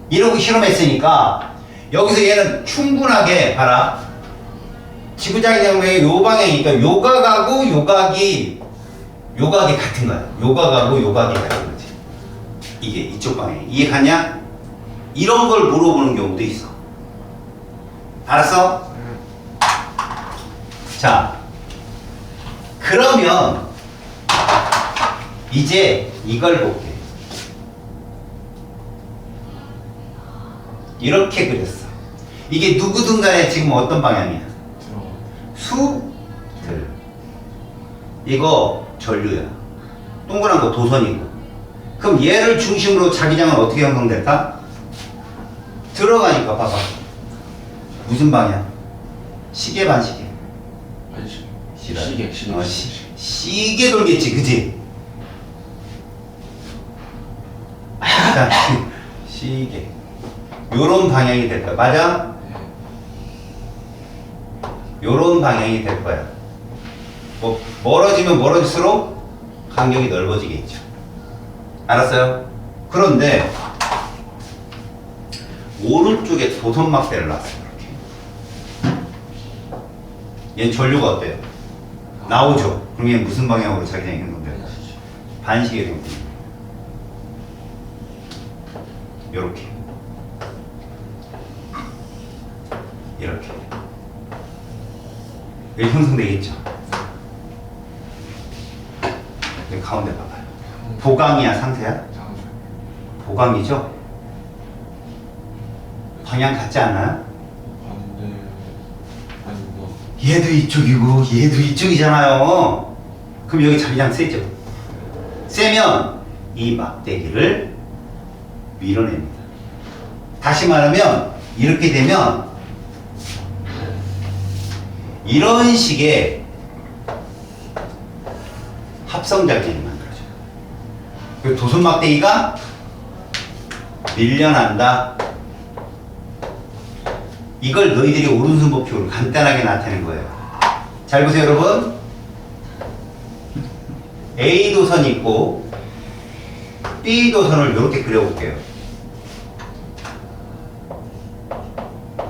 A: 이러고 실험했으니까 여기서 얘는 충분하게 봐라. 지구자기장 방향이 요 방향이니까 요각하고 요각이 같은 거야. 요각하고 요각이 같은 거지. 이게 이쪽 방향. 이해가냐? 이런 걸 물어보는 경우도 있어. 알았어? 자, 그러면 이제 이걸 볼게. 이렇게 그렸어. 이게 누구든 간에 지금 어떤 방향이야? 수들. 이거 전류야. 동그란 거 도선이고. 그럼 얘를 중심으로 자기장은 어떻게 형성될까? 들어가니까 봐봐. 무슨 방향? 시계 반시계. 시계. 시계 돌겠지, 그지? 자, 시계. 요런 방향이 될 거야. 맞아? 요런 방향이 될 거야. 뭐, 멀어지면 멀어질수록 간격이 넓어지겠죠. 알았어요? 그런데, 오른쪽에 도선막대를 놨어요. 이렇게. 얘는 전류가 어때요? 나오죠? 그럼 얘는 무슨 방향으로 자기장이 형성돼요? 반시계 형성. 요렇게. 이렇게. 여기 형성되겠죠? 여기 가운데 봐봐요. 보강이야, 상태야? 보강이죠? 방향 같지 않나요? 얘도 이쪽이고 얘도 이쪽이잖아요. 그럼 여기 자기장 세죠? 세면 이 막대기를 밀어냅니다. 다시 말하면 이렇게 되면 이런 식의 합성자기장이 만들어져요. 그 도선 막대기가 밀려난다. 이걸 너희들이 오른손법칙으로 간단하게 나타낸 거예요. 잘 보세요, 여러분. A 도선이 있고 B 도선을 이렇게 그려볼게요.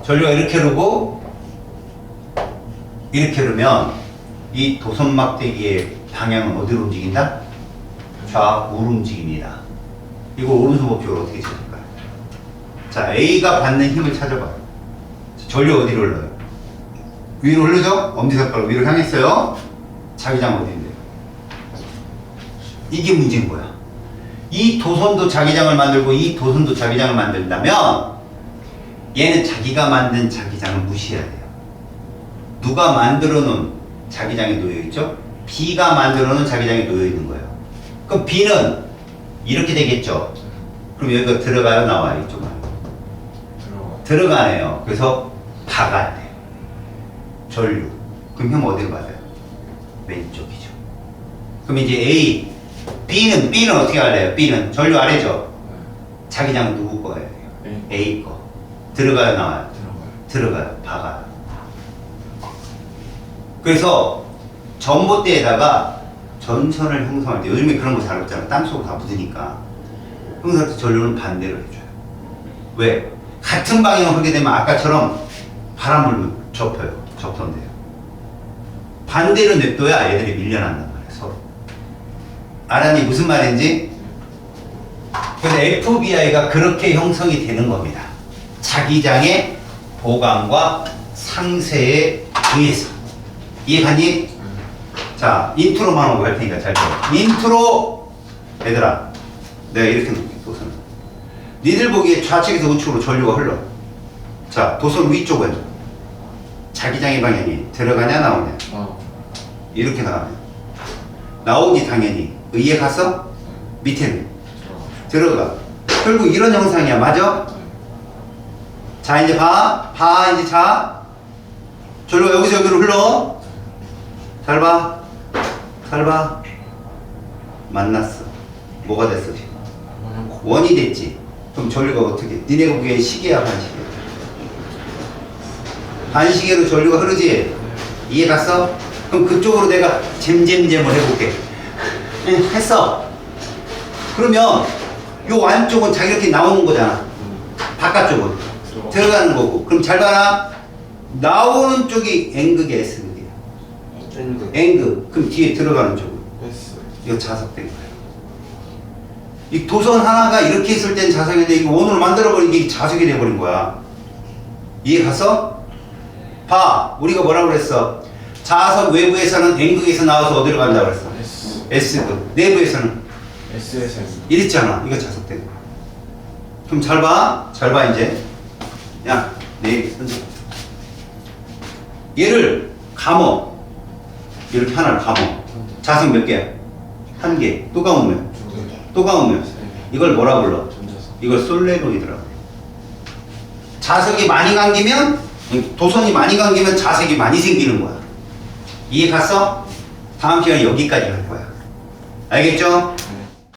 A: 전류가 이렇게 흐르고 이렇게 흐르면 이 도선 막대기의 방향은 어디로 움직인다? 좌우로 움직입니다. 이걸 오른손 법칙으로 어떻게 찾을까요? 자, A가 받는 힘을 찾아봐요. 전류 어디로 흘러요? 위로 흐르죠? 엄지손가락 위로 향했어요. 자기장 어디인데요? 이게 문제인 거야. 이 도선도 자기장을 만들고 이 도선도 자기장을 만든다면 얘는 자기가 만든 자기장을 무시해야 돼요. 누가 만들어 놓은 자기장에 놓여 있죠? B가 만들어 놓은 자기장에 놓여 있는 거예요. 그럼 B는 이렇게 되겠죠? 그럼 여기가 들어가요, 나와요? 이쪽은?
B: 들어가.
A: 들어가네요. 그래서 박아야 돼요. 전류. 그럼 형 어디로 받아요? 왼쪽이죠. 그럼 이제 A, B는 어떻게 할래요? B는 전류 아래죠? 자기장은 누구 거 해야 돼요? A 거. 들어가요, 나와요? 들어가요. 박아요. 그래서 전봇대에다가 전선을 형성할 때 요즘에 그런 거 잘 없잖아. 땅속으로 다 묻으니까. 형성할 때 전류는 반대로 해줘요. 왜? 같은 방향으로 하게 되면 아까처럼 바람을 접던데요. 반대로 냅둬야 애들이 밀려난단 말이에요. 서로. 알았니? 무슨 말인지? 그래서 FBI가 그렇게 형성이 되는 겁니다. 자기장의 보강과 상세에 의해서. 이해가니? 자, 인트로만 하고 할 테니까 잘 들어. 인트로! 얘들아, 내가 이렇게 놓을게, 도선을. 니들 보기에 좌측에서 우측으로 전류가 흘러. 자, 도선 위쪽은 자기장의 방향이 들어가냐, 나오냐? 이렇게 나가면. 나오니, 당연히. 의에 가서 밑에는 들어가. 결국 이런 형상이야, 맞아? 자, 이제 봐. 이제 자. 전류가 여기서 여기로 흘러. 잘 봐. 만났어. 뭐가 됐어, 지금? 원이 됐지. 그럼 전류가 어떻게? 니네가 보기엔 시계야, 반시계? 반시계로 전류가 흐르지? 이해 갔어? 그럼 그쪽으로 내가 잼잼잼을 해볼게. 했어. 그러면 요 안쪽은 자기렇게 나오는 거잖아. 바깥쪽은 들어가는 거고. 그럼 잘 봐라. 나오는 쪽이 N극이야, S극이야? N극. 그럼 뒤에 들어가는 쪽은? 이거 자석된 거예요. 이 도선 하나가 이렇게 있을 땐 자석인데 이거 원으로 만들어버린 게 자석이 돼버린 거야. 이해 갔어? 봐. 우리가 뭐라고 그랬어? 자석 외부에서는 N극에서 나와서 어디로 간다고 그랬어? S극. 내부에서는?
B: S에서
A: 이랬잖아. 이거 자석된 거야. 그럼 잘 봐. 이제. 야, 내 던져. 얘를 감어. 이렇게 하나를 감어. 자석 몇 개야? 한 개. 또 감으면? 또 감으면? 이걸 뭐라 불러? 이걸 솔레노이드라고. 자석이 많이 감기면, 도선이 많이 감기면 자석이 많이 생기는 거야. 이해 갔어? 다음 시간에 여기까지 갈 거야. 알겠죠?